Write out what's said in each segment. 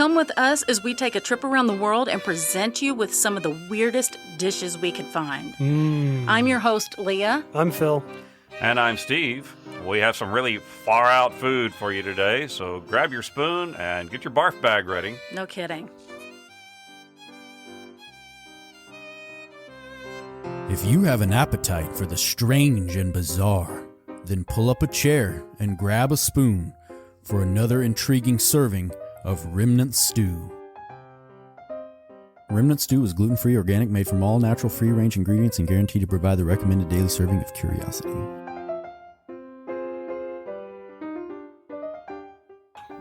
Come with us as we take a trip around the world and present you with some of the weirdest dishes we could find. I'm your host, Leah. I'm Phil. And I'm Steve. We have some really far-out food for you today, so grab your spoon and get your barf bag ready. No kidding. If you have an appetite for the strange and bizarre, then pull up a chair and grab a spoon for another intriguing serving of Remnant Stew. Remnant Stew is gluten-free, organic, made from all natural, free-range ingredients, and guaranteed to provide the recommended daily serving of curiosity.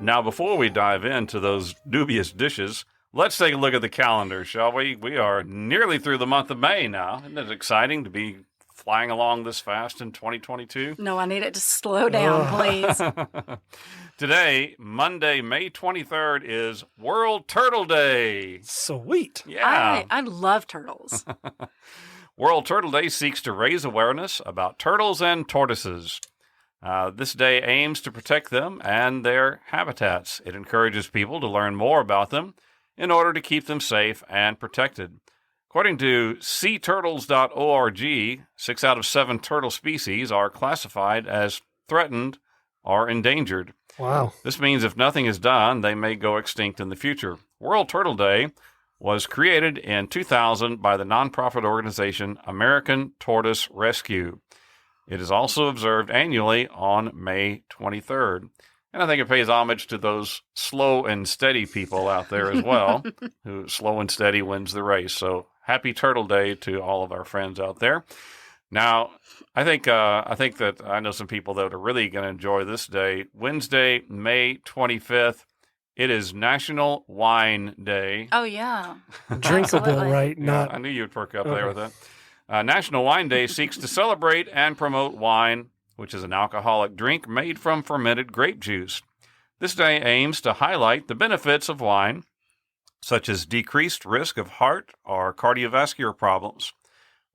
Now, before we dive into those dubious dishes, let's take a look at the calendar, shall we? We are nearly through the month of May now. Isn't it exciting to be flying along this fast in 2022? No, I need it to slow down, please. Today, Monday, May 23rd, is World Turtle Day. Sweet. Yeah. I love turtles. World Turtle Day seeks to raise awareness about turtles and tortoises. This day aims to protect them and their habitats. It encourages people to learn more about them in order to keep them safe and protected. According to seaturtles.org, 6 out of 7 turtle species are classified as threatened or endangered. Wow. This means if nothing is done, they may go extinct in the future. World Turtle Day was created in 2000 by the nonprofit organization American Tortoise Rescue. It is also observed annually on May 23rd. And I think it pays homage to those slow and steady people out there as well, who slow and steady wins the race. So happy Turtle Day to all of our friends out there. Now, I think that I know some people that are really going to enjoy this day. Wednesday, May 25th, it is National Wine Day. Oh, yeah. Drinkable, Absolutely. right? Yeah, Not. I knew you'd perk up there with that. National Wine Day seeks to celebrate and promote wine, which is an alcoholic drink made from fermented grape juice. This day aims to highlight the benefits of wine, such as decreased risk of heart or cardiovascular problems.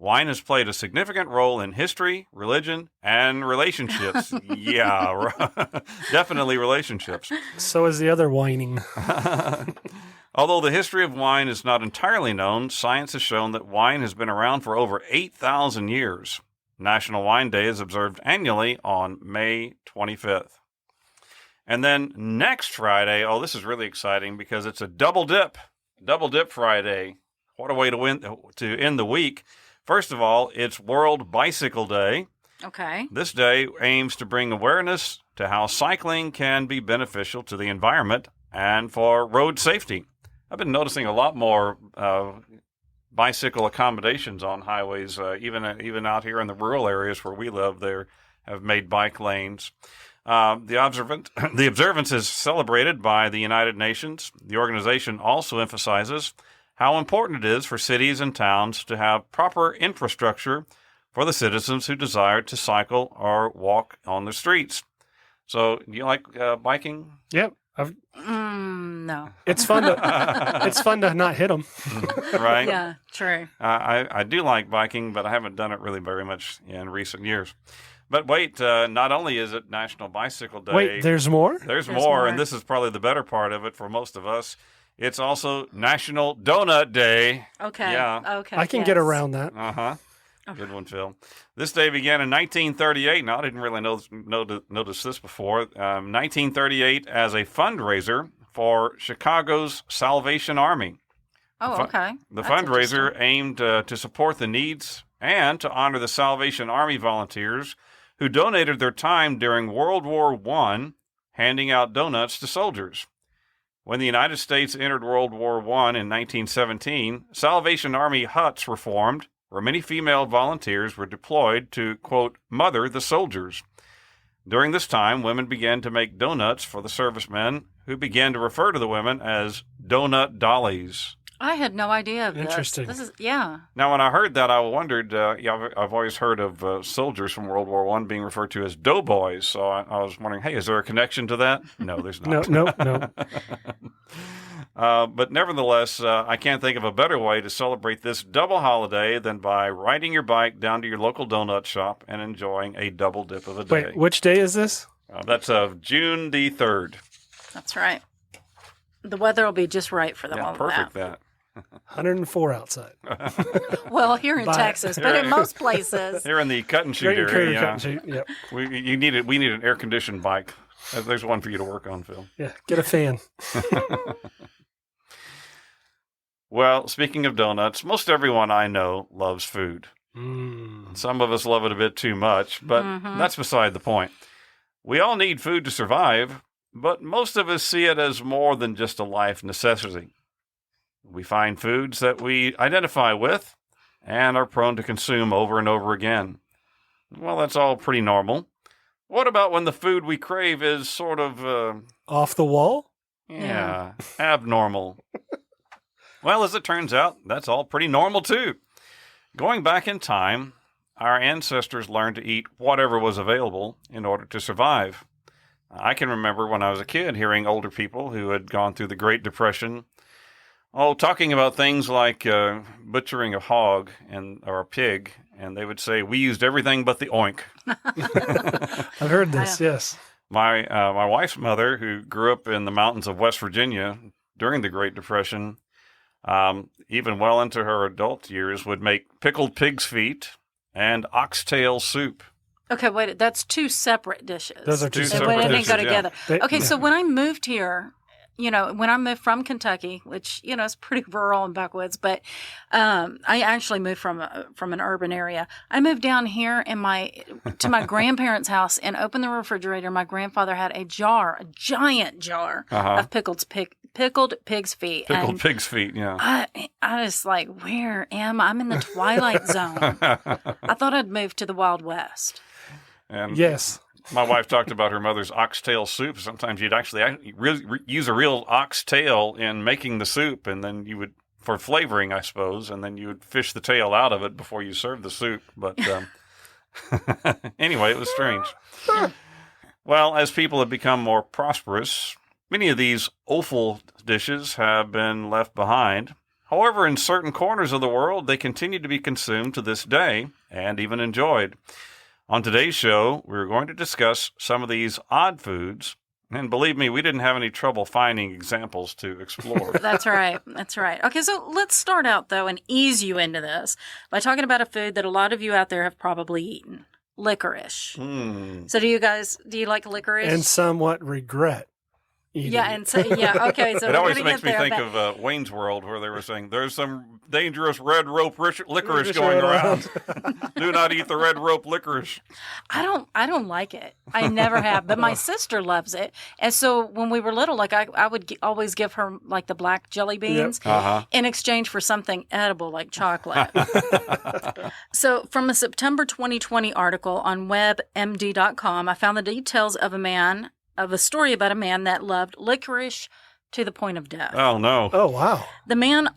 Wine has played a significant role in history, religion, and relationships. Yeah, definitely relationships. So is the other whining. Although the history of wine is not entirely known, science has shown that wine has been around for over 8,000 years. National Wine Day is observed annually on May 25th. And then next Friday, oh, this is really exciting because it's a double dip Friday. What a way to end the week. First of all, it's World Bicycle Day. Okay. This day aims to bring awareness to how cycling can be beneficial to the environment and for road safety. I've been noticing a lot more bicycle accommodations on highways, even out here in the rural areas where we live. They have made bike lanes. The observance is celebrated by the United Nations. The organization also emphasizes how important it is for cities and towns to have proper infrastructure for the citizens who desire to cycle or walk on the streets. So, do you like biking? Yep. No. It's fun to not hit them. Right? Yeah, true. I do like biking, but I haven't done it really very much in recent years. But wait, not only is it National Bicycle Day. Wait, there's more? There's more, and this is probably the better part of it for most of us. It's also National Donut Day. Okay. Yeah. Okay. I can get around that. Uh-huh. Good one, Phil. This day began in 1938. Now, I didn't really notice this before. 1938 as a fundraiser for Chicago's Salvation Army. Oh, okay. The That's fundraiser aimed to support the needs and to honor the Salvation Army volunteers who donated their time during World War I, handing out donuts to soldiers. When the United States entered World War I in 1917, Salvation Army huts were formed where many female volunteers were deployed to, quote, mother the soldiers. During this time, women began to make donuts for the servicemen, who began to refer to the women as donut dollies. I had no idea of this. Interesting. This is, yeah. Now, when I heard that, I wondered, I've always heard of soldiers from World War I being referred to as doughboys, so I was wondering, hey, is there a connection to that? No, there's not. No. But nevertheless, I can't think of a better way to celebrate this double holiday than by riding your bike down to your local donut shop and enjoying a double dip of a day. Wait, which day is this? That's June the 3rd. That's right. The weather will be just right for them. Yeah, all perfect. that. 104 outside. Well, here in Texas, but in most places. Here in the cut and shoot Great area. career Yeah. cut and shoot. Yep. We need an air conditioned bike. There's one for you to work on, Phil. Yeah. Get a fan. Well, speaking of donuts, most everyone I know loves food. Some of us love it a bit too much, but that's beside the point. We all need food to survive, but most of us see it as more than just a life necessity. We find foods that we identify with and are prone to consume over and over again. Well, that's all pretty normal. What about when the food we crave is sort of, Off the wall? yeah, abnormal? Well, as it turns out, that's all pretty normal too. Going back in time, our ancestors learned to eat whatever was available in order to survive. I can remember when I was a kid hearing older people who had gone through the Great Depression, talking about things like butchering a hog or a pig, and they would say, we used everything but the oink. I've heard this, yes. My wife's mother, who grew up in the mountains of West Virginia during the Great Depression, even well into her adult years, would make pickled pig's feet and oxtail soup. Okay, wait, that's two separate dishes. Those are two They separate didn't dishes. go together. They- Okay, yeah. so when I moved here, when I moved from Kentucky, which, is pretty rural and backwoods, but I actually moved from an urban area. I moved down here to my grandparents' house and opened the refrigerator. My grandfather had a giant jar of pickled pig's feet. Pickled pig's feet, yeah. I was like, where am I? I'm in the Twilight Zone. I thought I'd moved to the Wild West. And Yes. my wife talked about her mother's oxtail soup. Sometimes you'd actually use a real oxtail in making the soup, and then you would, for flavoring, I suppose, and then you would fish the tail out of it before you served the soup. But anyway, it was strange. Well, as people have become more prosperous, many of these offal dishes have been left behind. However, in certain corners of the world, they continue to be consumed to this day and even enjoyed. On today's show, we're going to discuss some of these odd foods, and believe me, we didn't have any trouble finding examples to explore. That's right. That's right. Okay, so let's start out, though, and ease you into this by talking about a food that a lot of you out there have probably eaten. Licorice. So do you like licorice? And somewhat regret eating. Yeah, and so, okay, so It we're always going to makes get me there. think but- of Wayne's World, where they were saying, there's some dangerous red rope licorice Licorice going around. around. Do not eat the red rope licorice. I don't like it. I never have, but my sister loves it. And so when we were little, like I would always give her like the black jelly beans in exchange for something edible like chocolate. So from a September 2020 article on WebMD.com, I found the details of a story about a man that loved licorice to the point of death. Oh, no. Oh, wow. The man,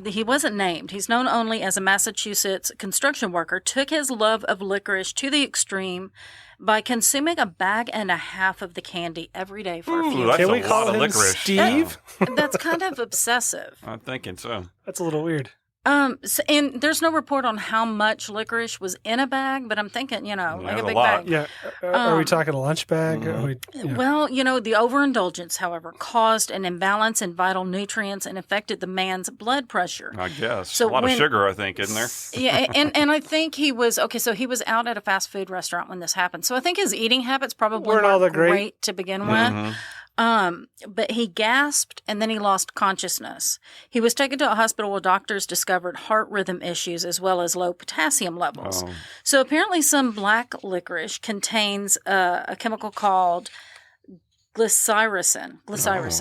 he wasn't named, he's known only as a Massachusetts construction worker, took his love of licorice to the extreme by consuming a bag and a half of the candy every day for a few Ooh, that's Can we a call lot of him licorice. Steve? That's kind of obsessive. I'm thinking so. That's a little weird. And there's no report on how much licorice was in a bag, but I'm thinking, like that's a a big lot. bag. Yeah. Are we talking a lunch bag? Are we, Well, the overindulgence, however, caused an imbalance in vital nutrients and affected the man's blood pressure. I guess. So a lot of when- sugar, I think, isn't there? Yeah, and I think he was so he was out at a fast food restaurant when this happened. So I think his eating habits probably Weren't all weren't that great. great to begin with. But he gasped and then he lost consciousness. He was taken to a hospital where doctors discovered heart rhythm issues as well as low potassium levels. So apparently some black licorice contains a chemical called glycyrrhizin.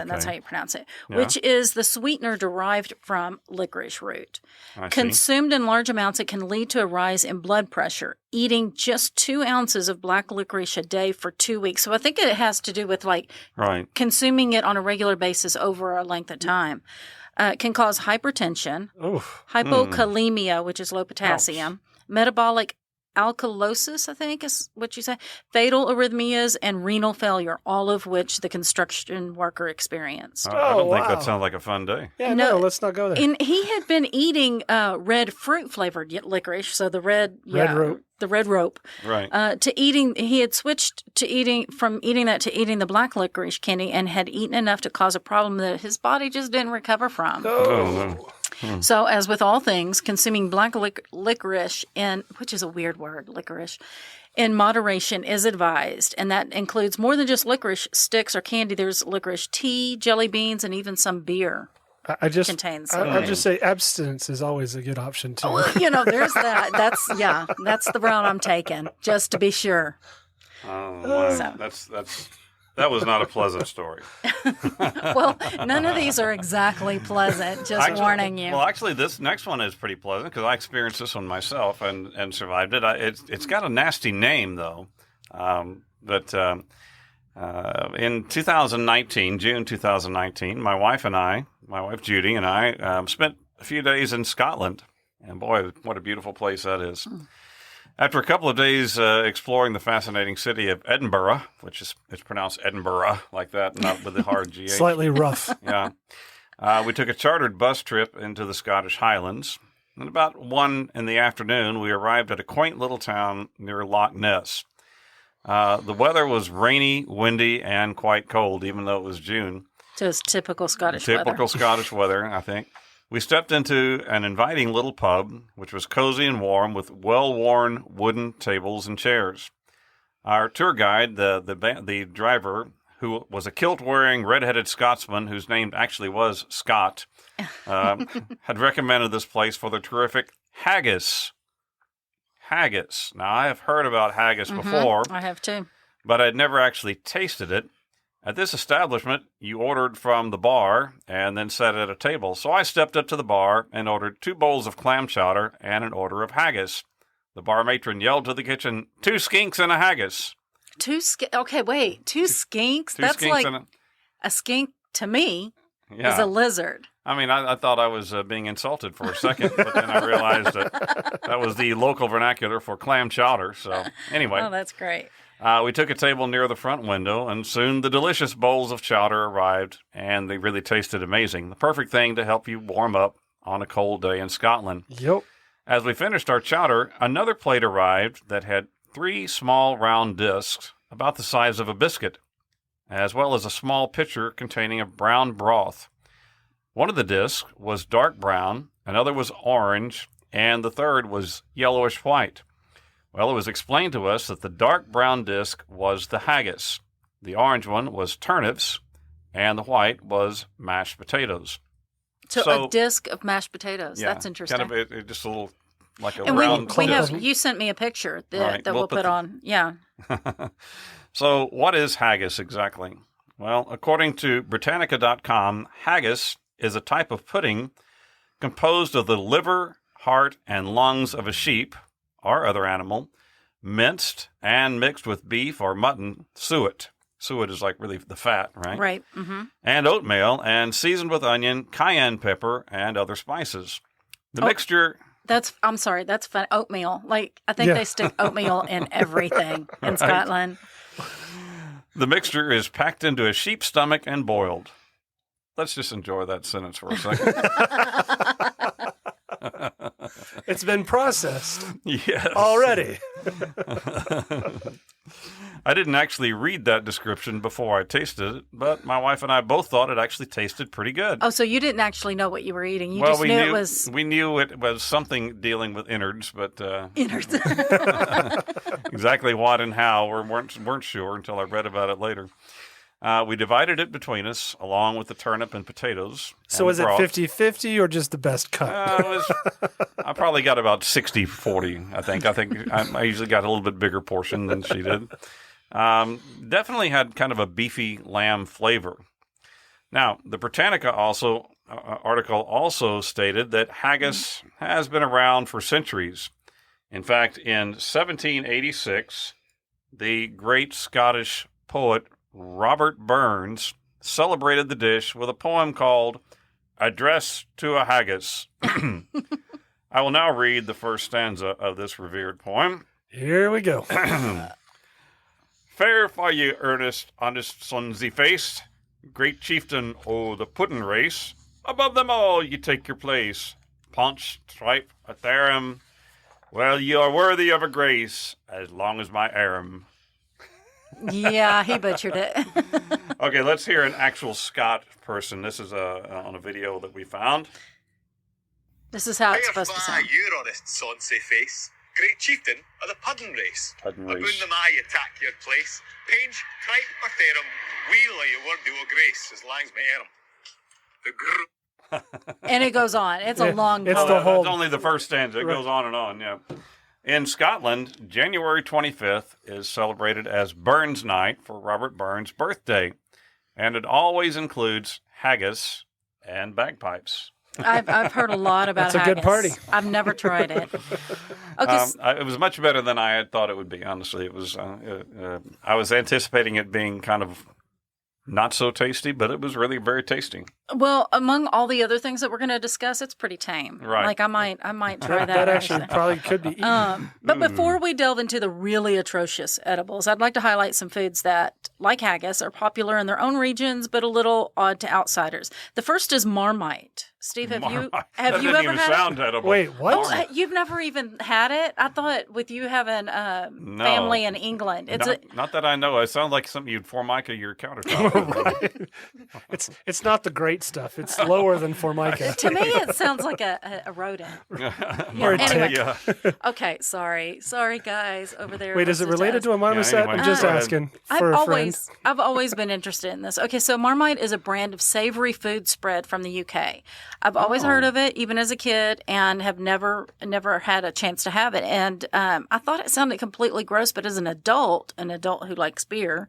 That's how you pronounce it, which is the sweetener derived from licorice root. I see. Consumed in large amounts, it can lead to a rise in blood pressure. Eating just 2 ounces of black licorice a day for 2 weeks. So I think it has to do with Right. consuming it on a regular basis over a length of time. It can cause hypertension, Oof. hypokalemia, which is low potassium, metabolic alkalosis, I think is what you say, fatal arrhythmias, and renal failure, all of which the construction worker experienced. I don't think that sounds like a fun day. Yeah, no, let's not go there. And he had been eating red fruit-flavored licorice, so the red rope. Right. He had switched from eating that to eating the black licorice candy and had eaten enough to cause a problem that his body just didn't recover from. Oh. So, as with all things, consuming black licorice which is a weird word, licorice, in moderation is advised. And that includes more than just licorice sticks or candy. There's licorice tea, jelly beans, and even some beer. I'll just say abstinence is always a good option, too. Well, there's that. That's the route I'm taking, just to be sure. Oh, so. That was not a pleasant story. Well, none of these are exactly pleasant, warning you. Well, actually, this next one is pretty pleasant because I experienced this one myself and survived it. It's got a nasty name, though. But in 2019, June 2019, my wife Judy and I spent a few days in Scotland. And boy, what a beautiful place that is. After a couple of days exploring the fascinating city of Edinburgh, which is pronounced Edinburgh like that, not with the hard GH. Slightly rough. Yeah. We took a chartered bus trip into the Scottish Highlands. And about 1 p.m, we arrived at a quaint little town near Loch Ness. The weather was rainy, windy, and quite cold, even though it was June. So it's typical Scottish weather. Typical Scottish weather, I think. We stepped into an inviting little pub, which was cozy and warm, with well-worn wooden tables and chairs. Our tour guide, the driver, who was a kilt-wearing, red-headed Scotsman whose name actually was Scott, had recommended this place for the terrific haggis. Haggis. Now, I have heard about haggis before. I have too. But I'd never actually tasted it. At this establishment, you ordered from the bar and then sat at a table. So I stepped up to the bar and ordered 2 bowls of clam chowder and an order of haggis. The bar matron yelled to the kitchen, 2 skinks and a haggis. 2 skinks? Okay, wait. 2 skinks? That's skinks like a skink to me is a lizard. I mean, I thought I was being insulted for a second, but then I realized that was the local vernacular for clam chowder. So anyway. Oh, that's great. We took a table near the front window, and soon the delicious bowls of chowder arrived, and they really tasted amazing. The perfect thing to help you warm up on a cold day in Scotland. Yep. As we finished our chowder, another plate arrived that had 3 small round discs about the size of a biscuit, as well as a small pitcher containing a brown broth. One of the discs was dark brown, another was orange, and the third was yellowish white. Well, it was explained to us that the dark brown disc was the haggis, the orange one was turnips, and the white was mashed potatoes. So a disc of mashed potatoes. Yeah, that's interesting. Kind of just a little, like a and round. You sent me a picture that we'll put on. Yeah. So what is haggis exactly? Well, according to Britannica.com, haggis is a type of pudding composed of the liver, heart, and lungs of a sheep or other animal, minced and mixed with beef or mutton suet. Suet is like really the fat, right? Right. Mm-hmm. And oatmeal, and seasoned with onion, cayenne pepper, and other spices. The mixture... I'm sorry, that's fun. Oatmeal. Like, I think they stick oatmeal in everything in Scotland. The mixture is packed into a sheep's stomach and boiled. Let's just enjoy that sentence for a second. It's been processed. Yes. Already. I didn't actually read that description before I tasted it, but my wife and I both thought it actually tasted pretty good. Oh, so you didn't actually know what you were eating. You just knew it was... We knew it was something dealing with innards, but... Innards. Exactly what and how, we weren't sure until I read about it later. We divided it between us, along with the turnip and potatoes. So was it 50-50 or just the best cut? I probably got about 60-40, I think. I usually got a little bit bigger portion than she did. Definitely had kind of a beefy lamb flavor. Now, the Britannica article also stated that haggis has been around for centuries. In fact, in 1786, the great Scottish poet Robert Burns celebrated the dish with a poem called Address to a Haggis. I will now read the first stanza of this revered poem. Here we go. Fair for you, earnest, honest sonsy face, great chieftain o' the puddin' race. Above them all you take your place. Paunch, stripe, atherum. Well, you are worthy of a grace, as long as my arum. Yeah, he butchered it. Okay, let's hear an actual Scott person. This is on a video that we found. This is how it's supposed to sound. Your honest sonsy face, great chieftain of the puddin' race. Puddin' race. Aboon them I attack your place. Page, tripe, or therum, we'll lay your word do a grace, as lang's my arum. The And it goes on. It's a long It's poem. the whole. That's only the first stanza. It goes on, yeah. In Scotland, January 25th is celebrated as Burns Night for Robert Burns' birthday, and it always includes haggis and bagpipes. I've heard a lot about That's a good haggis. party. I've never tried it. Okay, It was much better than I had thought it would be, honestly. It was. I was anticipating it being kind of not so tasty, but it was really very tasty. well, among all the other things that we're going to discuss, it's pretty tame. Right. Like I might try that. That actually probably could be eaten. But before we delve into the really atrocious edibles, I'd like to highlight some foods that, like haggis, are popular in their own regions, but a little odd to outsiders. The first is Marmite. Steve, have you That ever didn't even had sound it? edible. Wait, what? Oh, you've never even had it? I thought with you having family in England, it's Not that I know. It sounds like something you'd formica your countertop. It's not the great stuff. It's lower than Formica. to me it sounds like a rodent. Or a Anyway. tick. Okay, sorry guys over there. Wait, is it related to a marmoset? anyway, I'm just go ahead. asking for a friend. I've always been interested in this. Okay, so Marmite is a brand of savory food spread from the UK. I've always heard of it, even as a kid, and have never had a chance to have it. And I thought it sounded completely gross, but as an adult who likes beer,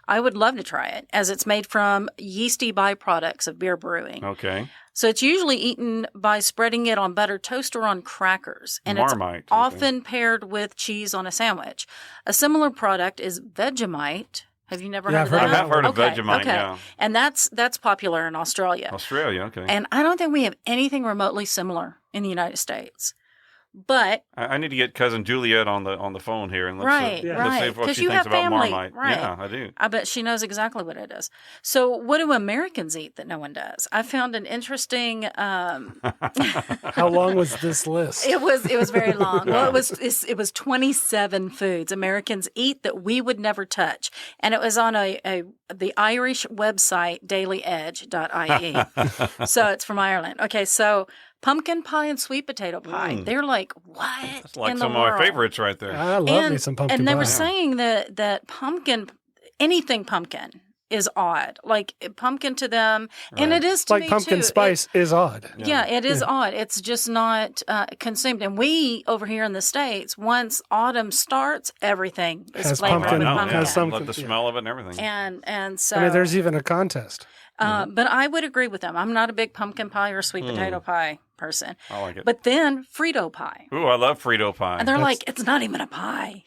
I would love to try it, as it's made from yeasty byproducts of beer brewing. Okay. So it's usually eaten by spreading it on buttered toast or on crackers. And Marmite, it's often paired with cheese on a sandwich. A similar product is Vegemite. Have you never heard of that? I have heard of Okay, Vegemite, okay. yeah. And that's popular in Australia. Australia, okay. And I don't think we have anything remotely similar in the United States. But I need to get cousin Juliet on the phone here and let's Right, see right. what 'Cause she you thinks have about family, Marmite. right. Yeah, I do. I bet she knows exactly what it is. So what do Americans eat that no one does? I found an interesting How long was this list? It was very long. Well, it was 27 foods Americans eat that we would never touch, and it was on the Irish website dailyedge.ie. So it's from Ireland. Okay, so pumpkin pie and sweet potato pie. They're like, what? It's like in some the of my world? favorites right there. I love me some pumpkin And they pie. were saying that pumpkin, anything pumpkin is odd. Like pumpkin to them, and Right. it is to like me pumpkin too. spice is odd. Yeah, it is odd. It's just not consumed. And we over here in the States, once autumn starts, everything is Has flavored pumpkin, with I know, pumpkin. yeah. has some- Love the yeah. smell of it and everything. And so, I mean, there's even a contest. but I would agree with them. I'm not a big pumpkin pie or sweet potato pie person. I like it. But then Frito pie, Ooh, I love Frito pie. and they're like, it's not even a pie.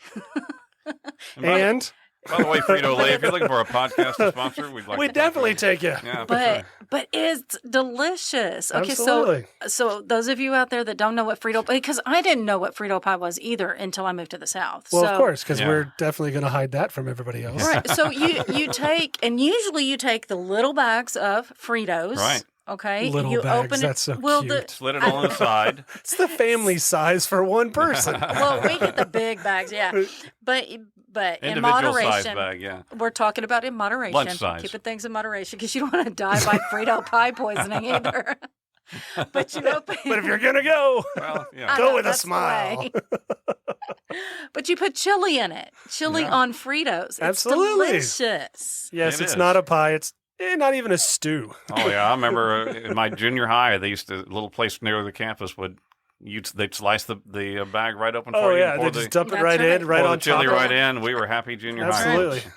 And By the way, Frito-Lay, if you're looking for a podcast to sponsor, we'd like we to definitely talk to you. take you. Yeah, for But sure. but it's delicious. Okay, Absolutely. so those of you out there that don't know what Frito, because I didn't know what Frito pie was either until I moved to the South. Well, so, of course, because Yeah. we're definitely going to hide that from everybody else. Right. So you take, and usually you take the little bags of Fritos. Right. Okay. Little you bags, open it. that's so well, cute. Slit it on the side. It's the family size for one person. well, we get the big bags, yeah. But in Individual moderation, size bag, yeah. we're talking about in moderation. Lunch size. Keeping things in moderation because you don't want to die by Frito pie poisoning either. But you open. But if you're going to go, Well, I yeah. go know, with a that's the smile. way. But you put chili in it. Chili Yeah. on Fritos. It's Absolutely. delicious. Yes, It it's is. not a pie. It's not even a stew. Oh, yeah. I remember in my junior high, they used to, a little place near the campus they'd slice the bag right open for Oh, you. yeah. and They pour just the, dump it That's right right. in, right pour on the chili top of right it. in. We were happy junior Absolutely. high.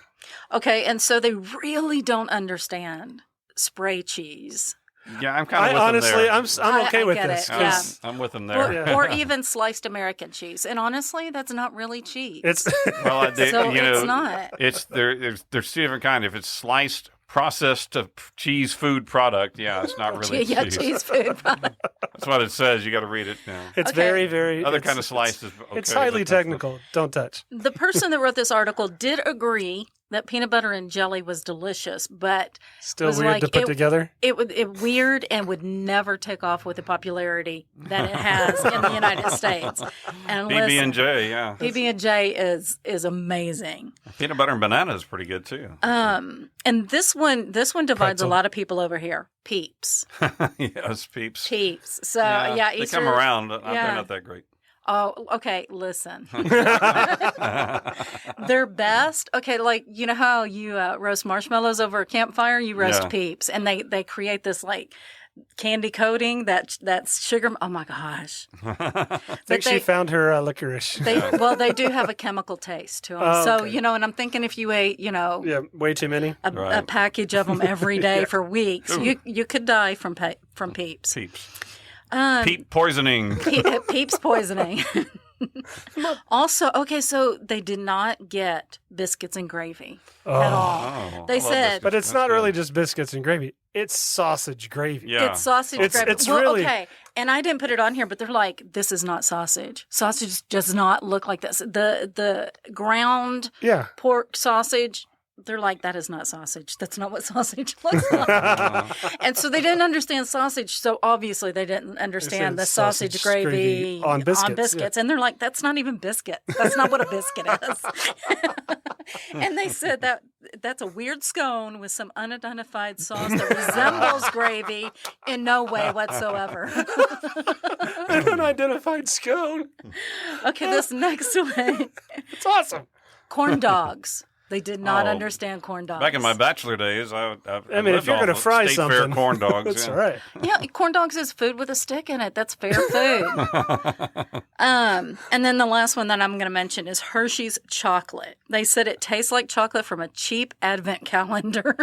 Okay, and so they really don't understand spray cheese. Yeah, I'm kind of with honestly, them there. I'm okay I with get this. it, 'cause I'm with them Or, there. Yeah. or even sliced American cheese. And honestly, that's not really cheese. It's Well, so you know, it's not. It's there's two different kinds. If it's sliced processed cheese food product. Yeah, it's not really cheese food product. That's what it says. You got to read it. Yeah. It's very, very... Other kind of slices. It's highly technical. Don't touch. The person that wrote this article did agree that peanut butter and jelly was delicious, but still weird to put together. It weird and would never take off with the popularity that it has in the United States. And PB&J, yeah. PB&J is amazing. Peanut butter and banana is pretty good too. And this one divides a lot of people over here. Peeps. Yes, Peeps. Peeps. So yeah, they come around. They're not that great. Oh, okay. Listen, they're best. Okay, like you know how you roast marshmallows over a campfire, you roast Peeps, and they create this like candy coating that's sugar. Oh my gosh! I think she found her licorice. They do have a chemical taste to them. Oh, so okay. and I'm thinking if you ate way too many a package of them every day for weeks, you could die from Peeps. Peeps. Peep poisoning. Peeps poisoning. Also, okay, so they did not get biscuits and gravy at all. They said, but it's not really just biscuits and gravy. It's sausage gravy. Yeah. It's sausage gravy. It's really okay. And I didn't put it on here, but they're like, this is not sausage. Sausage does not look like this. The ground pork sausage. They're like, that is not sausage. That's not what sausage looks like. And so they didn't understand sausage. So obviously they didn't understand the sausage gravy on biscuits. Yeah. And they're like, that's not even biscuit. That's not what a biscuit is. And they said that's a weird scone with some unidentified sauce that resembles gravy in no way whatsoever. An unidentified scone. Okay, this next one. It's awesome. Corn dogs. They did not understand corn dogs. Back in my bachelor days, I mean, if you're going to fry State something, Fair corn dogs. That's right. Yeah, corn dogs is food with a stick in it. That's fair food. And then the last one that I'm going to mention is Hershey's chocolate. They said it tastes like chocolate from a cheap advent calendar.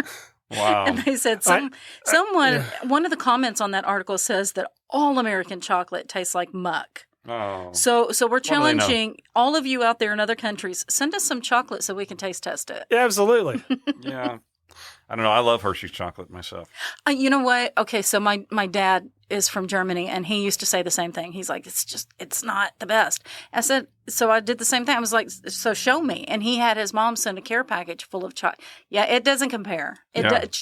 Wow. And they said one of the comments on that article says that all American chocolate tastes like muck. Oh. So we're challenging all of you out there in other countries. Send us some chocolate so we can taste test it. Yeah, absolutely. Yeah. I don't know. I love Hershey's chocolate myself. You know what? Okay, so my dad is from Germany, and he used to say the same thing. He's like, it's not the best. I said, so I did the same thing. I was like, so show me. And he had his mom send a care package full of chocolate. Yeah, it doesn't compare.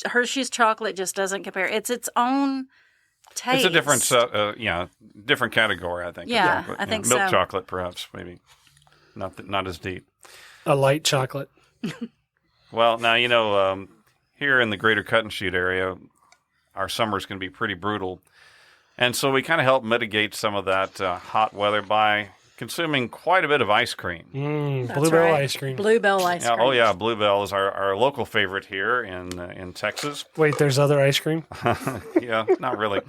Hershey's chocolate just doesn't compare. It's its own taste. It's a different category, I think. Yeah, I think so. Milk chocolate, perhaps, maybe. Not as deep. A light chocolate. Well, now, here in the greater Cut and Shoot area, our summers can be pretty brutal. And so we kind of help mitigate some of that hot weather by consuming quite a bit of ice cream. Bluebell ice cream. Bluebell ice cream. Oh, yeah. Bluebell is our local favorite here in Texas. Wait, there's other ice cream? Yeah, not really.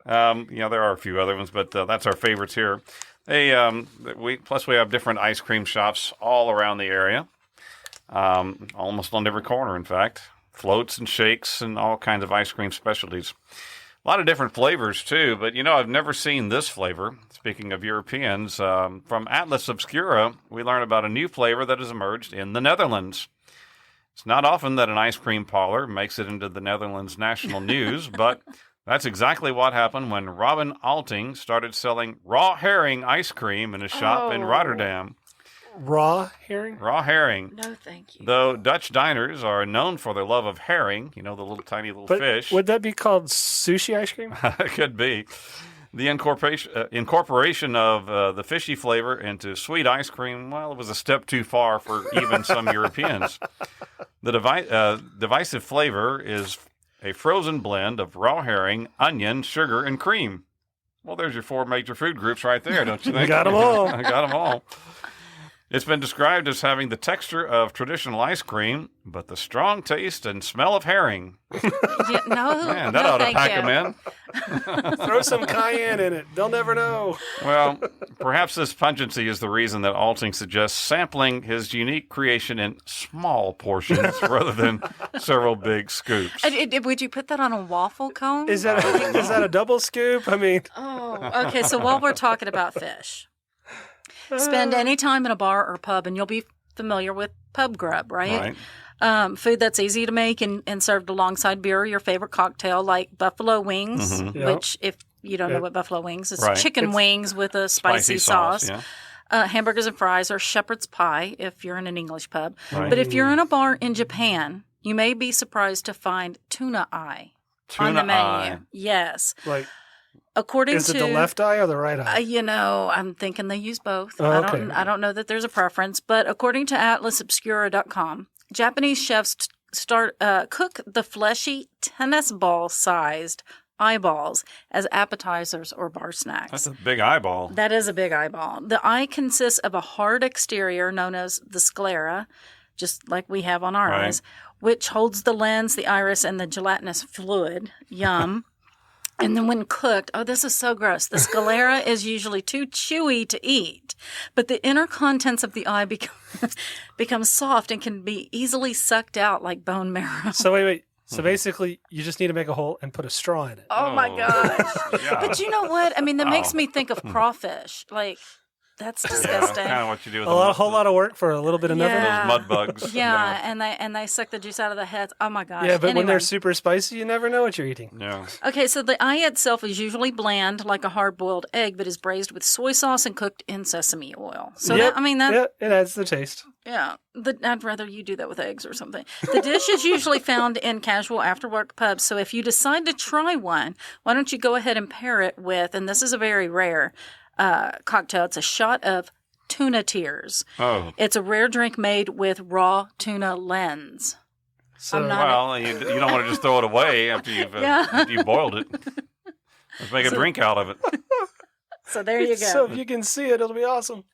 There are a few other ones, but that's our favorites here. We have different ice cream shops all around the area, almost on every corner, in fact. Floats and shakes and all kinds of ice cream specialties. A lot of different flavors, too, but, I've never seen this flavor. Speaking of Europeans, from Atlas Obscura, we learn about a new flavor that has emerged in the Netherlands. It's not often that an ice cream parlor makes it into the Netherlands national news, but that's exactly what happened when Robin Alting started selling raw herring ice cream in a shop in Rotterdam. Raw herring? Raw herring. No, thank you. Though Dutch diners are known for their love of herring, the little tiny fish. Would that be called sushi ice cream? It could be. The incorporation of the fishy flavor into sweet ice cream, well, it was a step too far for even some Europeans. The divisive flavor is a frozen blend of raw herring, onion, sugar, and cream. Well, there's your 4 major food groups right there, don't you think? Got them all. I got them all. It's been described as having the texture of traditional ice cream, but the strong taste and smell of herring. Man, that ought to pack them in. Throw some cayenne in it. They'll never know. Well, perhaps this pungency is the reason that Alting suggests sampling his unique creation in small portions rather than several big scoops. Would you put that on a waffle cone? Is that a double scoop? I mean... Oh, okay. So while we're talking about fish... Spend any time in a bar or pub, and you'll be familiar with pub grub, right? Food that's easy to make and served alongside beer or your favorite cocktail, like buffalo wings, which if you don't know what buffalo wings is, chicken wings with a spicy sauce. Hamburgers and fries, or shepherd's pie if you're in an English pub. Right. But if you're in a bar in Japan, you may be surprised to find tuna eye on the menu. Yes. Like, is it the left eye or the right eye? I'm thinking they use both. Oh, okay. I don't know that there's a preference, but according to atlasobscura.com, Japanese chefs cook the fleshy tennis ball-sized eyeballs as appetizers or bar snacks. That's a big eyeball. That is a big eyeball. The eye consists of a hard exterior known as the sclera, just like we have on our eyes, which holds the lens, the iris, and the gelatinous fluid. Yum. And then when cooked, this is so gross. The sclera is usually too chewy to eat, but the inner contents of the eye become soft and can be easily sucked out like bone marrow. So wait. So basically, you just need to make a hole and put a straw in it. Oh my gosh. But you know what? I mean, that makes me think of crawfish. Like, that's disgusting. Kind of what you do with a whole lot of work for a little bit of nothing. Those mud bugs. Yeah, and they suck the juice out of the heads. Oh my gosh. Yeah, but when they're super spicy, you never know what you're eating. Yeah. Okay, so the eye itself is usually bland, like a hard-boiled egg, but is braised with soy sauce and cooked in sesame oil. So it adds the taste. Yeah, I'd rather you do that with eggs or something. The dish is usually found in casual after-work pubs, so if you decide to try one, why don't you go ahead and pair it with, and this is a very rare cocktail, it's a shot of tuna tears. Oh. It's a rare drink made with raw tuna lens. So, you don't want to just throw it away after you've boiled it. Let's make a drink out of it. So there you go. So if you can see it, it'll be awesome.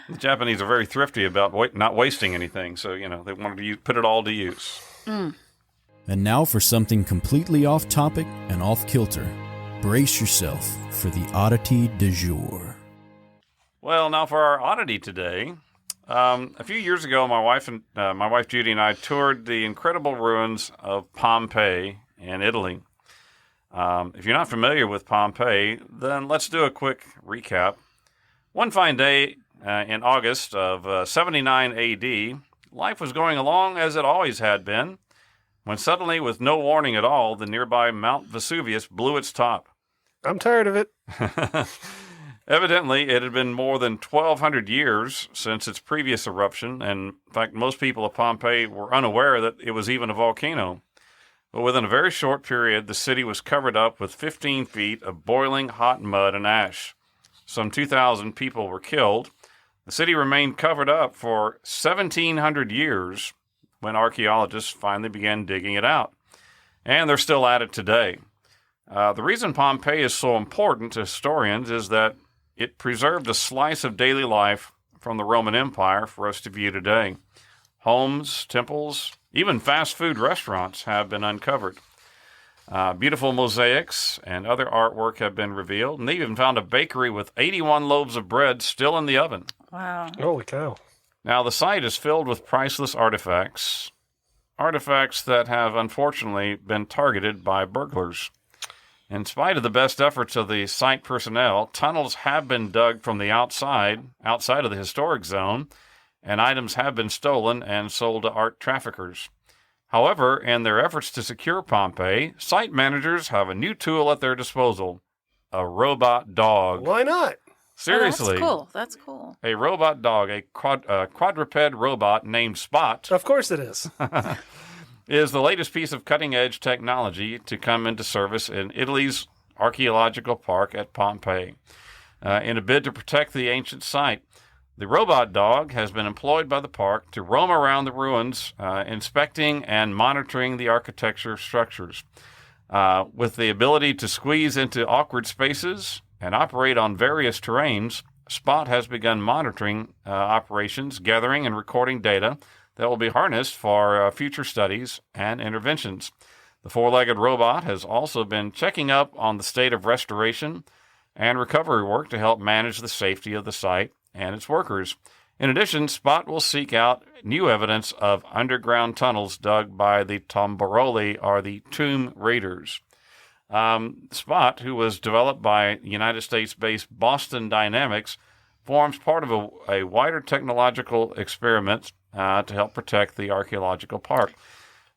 The Japanese are very thrifty about not wasting anything, so they wanted to put it all to use. And now for something completely off topic and off kilter. Brace yourself for the oddity du jour. Well, now for our oddity today. A few years ago, my wife Judy and I toured the incredible ruins of Pompeii in Italy. If you're not familiar with Pompeii, then let's do a quick recap. One fine day in August of 79 AD, life was going along as it always had been, when suddenly, with no warning at all, the nearby Mount Vesuvius blew its top. I'm tired of it. Evidently, it had been more than 1,200 years since its previous eruption, and in fact, most people of Pompeii were unaware that it was even a volcano. But within a very short period, the city was covered up with 15 feet of boiling hot mud and ash. Some 2,000 people were killed. The city remained covered up for 1,700 years when archaeologists finally began digging it out. And they're still at it today. The reason Pompeii is so important to historians is that it preserved a slice of daily life from the Roman Empire for us to view today. Homes, temples, even fast food restaurants have been uncovered. Beautiful mosaics and other artwork have been revealed, and they even found a bakery with 81 loaves of bread still in the oven. Wow. Holy cow. Now, the site is filled with priceless artifacts that have unfortunately been targeted by burglars. In spite of the best efforts of the site personnel, tunnels have been dug from the outside of the historic zone, and items have been stolen and sold to art traffickers. However, in their efforts to secure Pompeii, site managers have a new tool at their disposal: a robot dog. Why not? Seriously. That's cool. A robot dog, a quadruped robot named Spot. Of course it is. Is the latest piece of cutting-edge technology to come into service in Italy's archaeological park at Pompeii. In a bid to protect the ancient site, the robot dog has been employed by the park to roam around the ruins, inspecting and monitoring the architecture structures. With the ability to squeeze into awkward spaces and operate on various terrains, Spot has begun monitoring operations, gathering and recording data that will be harnessed for future studies and interventions. The four-legged robot has also been checking up on the state of restoration and recovery work to help manage the safety of the site and its workers. In addition, Spot will seek out new evidence of underground tunnels dug by the Tombaroli, or the Tomb Raiders. Spot, who was developed by United States-based Boston Dynamics, forms part of a wider technological experiment to help protect the archaeological park.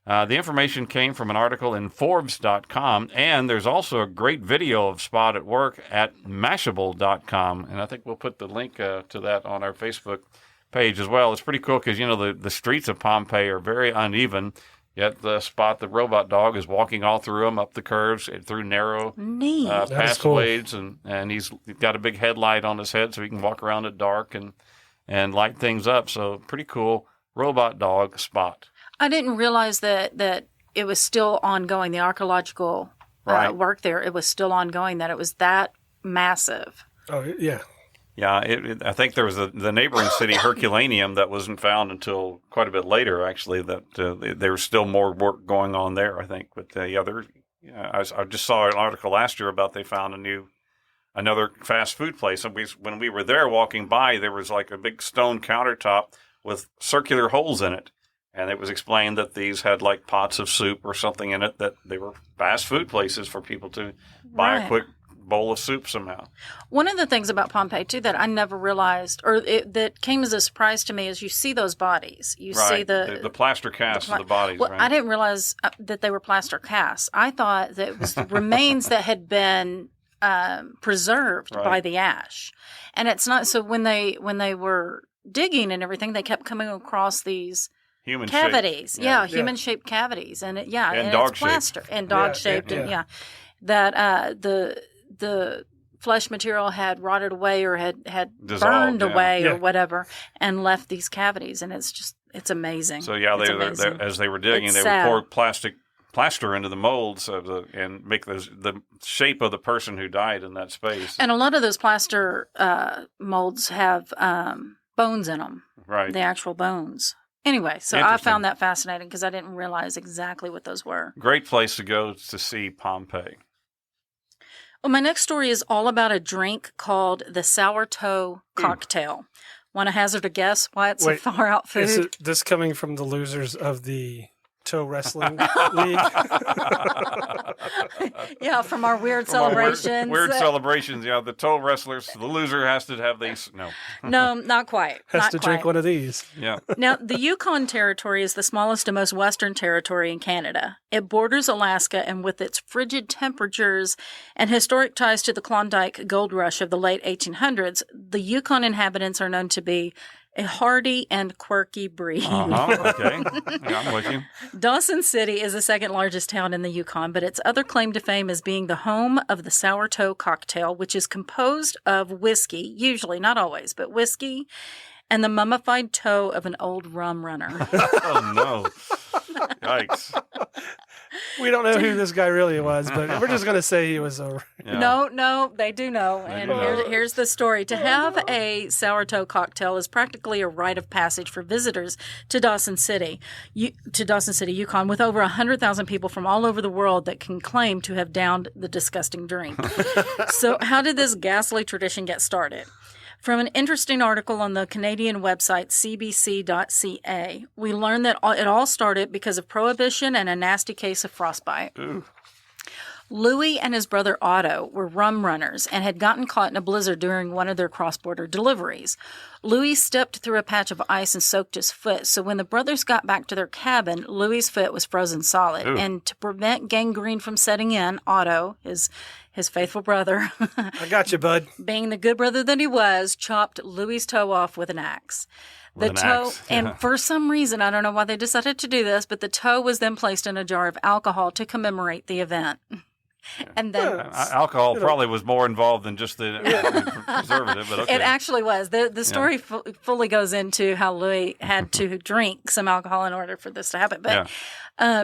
The information came from an article in Forbes.com, and there's also a great video of Spot at work at Mashable.com, and I think we'll put the link to that on our Facebook page as well. It's pretty cool because, the streets of Pompeii are very uneven, yet Spot, the robot dog, is walking all through them, up the curves, through narrow pathways, and he's got a big headlight on his head so he can walk around at dark and light things up. So pretty cool robot dog, Spot. I didn't realize that it was still ongoing, the archaeological work there. It was still ongoing, that it was that massive. Oh, yeah. Yeah, I think there was the neighboring city, Herculaneum, that wasn't found until quite a bit later, actually, that there was still more work going on there, I think. But, I just saw an article last year about they found another fast food place. And when we were there walking by, there was like a big stone countertop with circular holes in it. And it was explained that these had like pots of soup or something in it, that they were fast food places for people to buy a quick bowl of soup somehow. One of the things about Pompeii, too, that I never realized, or that came as a surprise to me, is you see those bodies. You see the plaster casts of the bodies. Well, I didn't realize that they were plaster casts. I thought that it was the remains that had been preserved by the ash. And it's not, so when they were digging and everything, they kept coming across these human cavities, human-shaped cavities, and and it's plaster and dog-shaped, that the flesh material had rotted away or had dissolved, burned away or whatever, and left these cavities, and it's amazing. So as they were digging, they would pour plaster into the molds and make the shape of the person who died in that space. And a lot of those plaster molds have bones in them, right? The actual bones. Anyway, so I found that fascinating because I didn't realize exactly what those were. Great place to go to see Pompeii. Well, my next story is all about a drink called the sour toe cocktail. Want to hazard a guess why it's a far-out food? Is this coming from the losers of the toe wrestling league? Yeah, from our weird celebrations. Weird celebrations, the toe wrestlers, the loser has to have these. No, not quite. Has to drink one of these. Yeah. Now, the Yukon Territory is the smallest and most western territory in Canada. It borders Alaska, and with its frigid temperatures and historic ties to the Klondike gold rush of the late 1800s, the Yukon inhabitants are known to be a hardy and quirky breed. Okay. Yeah, I'm with you. Dawson City is the second largest town in the Yukon, but its other claim to fame is being the home of the sour toe cocktail, which is composed of whiskey, usually, not always, but whiskey, and the mummified toe of an old rum runner. Oh, no. Yikes. We don't know who this guy really was, but we're just going to say he was a... Yeah. No, they do know. Here's the story. To have a sour toe cocktail is practically a rite of passage for visitors to Dawson City, Yukon, with over 100,000 people from all over the world that can claim to have downed the disgusting drink. So how did this ghastly tradition get started? From an interesting article on the Canadian website cbc.ca, we learned that it all started because of prohibition and a nasty case of frostbite. Ooh. Louis and his brother Otto were rum runners and had gotten caught in a blizzard during one of their cross-border deliveries. Louis stepped through a patch of ice and soaked his foot, so when the brothers got back to their cabin, Louis's foot was frozen solid. Ooh. And to prevent gangrene from setting in, Otto, his faithful brother, I got you, bud. being the good brother that he was, chopped Louis's toe off with an axe. And for some reason, I don't know why they decided to do this, but the toe was then placed in a jar of alcohol to commemorate the event. And then alcohol probably was more involved than just the preservative, but okay. It actually was. The story fully goes into how Louis had to drink some alcohol in order for this to happen. But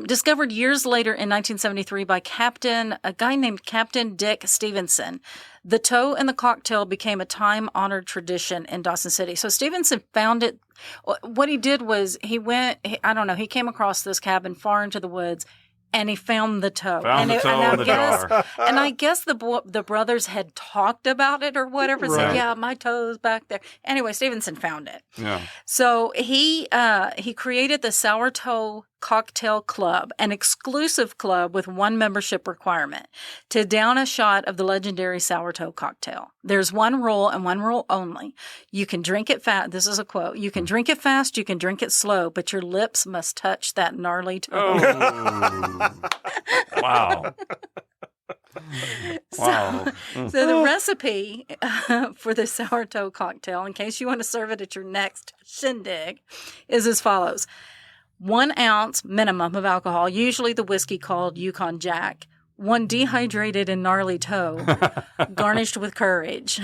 discovered years later in 1973 by a guy named Captain Dick Stevenson, the toe in the cocktail became a time-honored tradition in Dawson City. So Stevenson found it. What he did was he came across this cabin far into the woods, and he found the toe. In the jar. And I guess the brothers had talked about it or whatever. Right. Said, yeah, my toe's back there. Anyway, Stevenson found it. Yeah. So he created the sour toe Cocktail Club, an exclusive club with one membership requirement, to down a shot of the legendary sourdough cocktail. There's one rule and one rule only. You can drink it fast. This is a quote. You can drink it fast, you can drink it slow, but your lips must touch that gnarly toe. Oh. Wow. Wow. So the recipe for the sourdough cocktail, in case you want to serve it at your next shindig, is as follows. 1 ounce minimum of alcohol, usually the whiskey called Yukon Jack. 1 dehydrated and gnarly toe, garnished with courage.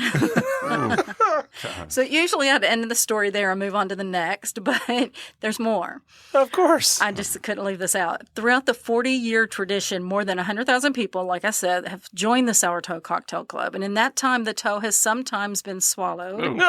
So usually I'd end the story there and move on to the next, but there's more. Of course. I just couldn't leave this out. Throughout the 40-year tradition, more than 100,000 people, like I said, have joined the Sourdough Cocktail Club. And in that time, the toe has sometimes been swallowed,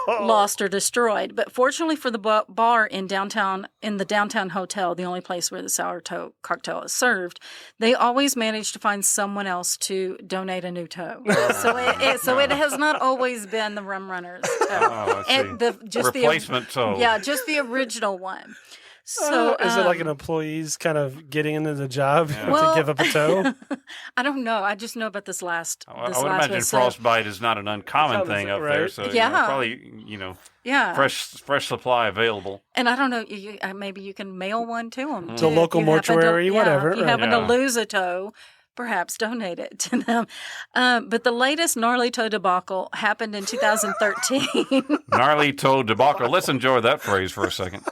lost, or destroyed. But fortunately for the bar in the downtown hotel, the only place where the sourdough cocktail is served, they always managed to find someone else to donate a new toe. So it has not always been the rum runners toe. Oh, I see. Replacement toe. Yeah, just the original one. So is it like an employee's kind of getting into the job to give up a toe? I don't know. I just know about this last. I would imagine frostbite is not an uncommon thing up there. So probably fresh supply available. And I don't know. Maybe you can mail one to them. To a local mortuary, whatever. If you happen to lose a toe, perhaps donate it to them. But the latest gnarly toe debacle happened in 2013. Gnarly toe debacle. Let's enjoy that phrase for a second.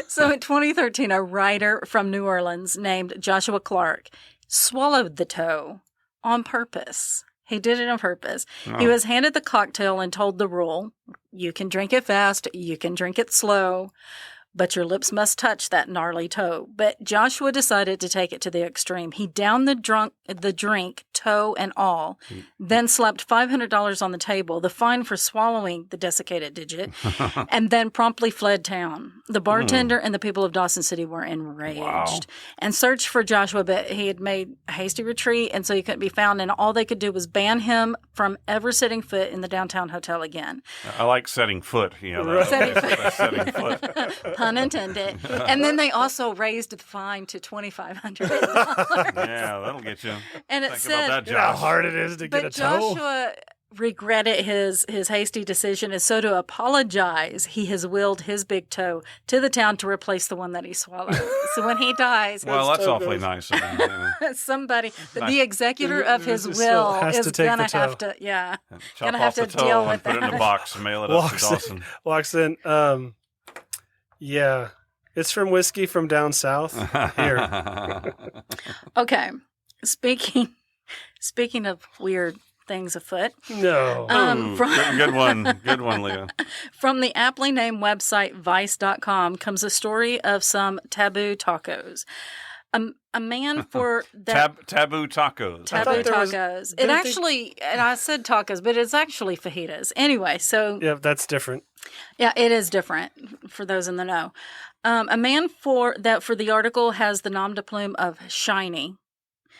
So in 2013, a writer from New Orleans named Joshua Clark swallowed the toe on purpose. He did it on purpose. Oh. He was handed the cocktail and told the rule, you can drink it fast, you can drink it slow, but your lips must touch that gnarly toe. But Joshua decided to take it to the extreme. He downed the drink, toe and all, then slapped $500 on the table, the fine for swallowing the desiccated digit, and then promptly fled town. The bartender and the people of Dawson City were enraged and searched for Joshua, but he had made a hasty retreat, and so he couldn't be found, and all they could do was ban him from ever setting foot in the downtown hotel again. I like setting foot. Setting foot. Pun intended. And then they also raised the fine to $2,500. Yeah, that'll get you. And it said how hard it is to get a toe. Joshua regretted his hasty decision, and so to apologize, he has willed his big toe to the town to replace the one that he swallowed. So when he dies, that's awfully nice of him. Somebody, the executor of his will is gonna have to, gonna have to deal with that. Put it in a box and mail it up to Dawson. Walks in. Yeah, it's from whiskey from down south. Here. Okay, speaking of weird things afoot. No. Good one, Leah. From the aptly named website Vice.com comes a story of some taboo tacos. A man for that taboo tacos. Taboo tacos. It actually, and I said tacos, but it's actually fajitas. Anyway, so that's different. Yeah, it is different for those in the know. A man for the article has the nom de plume of Shiny.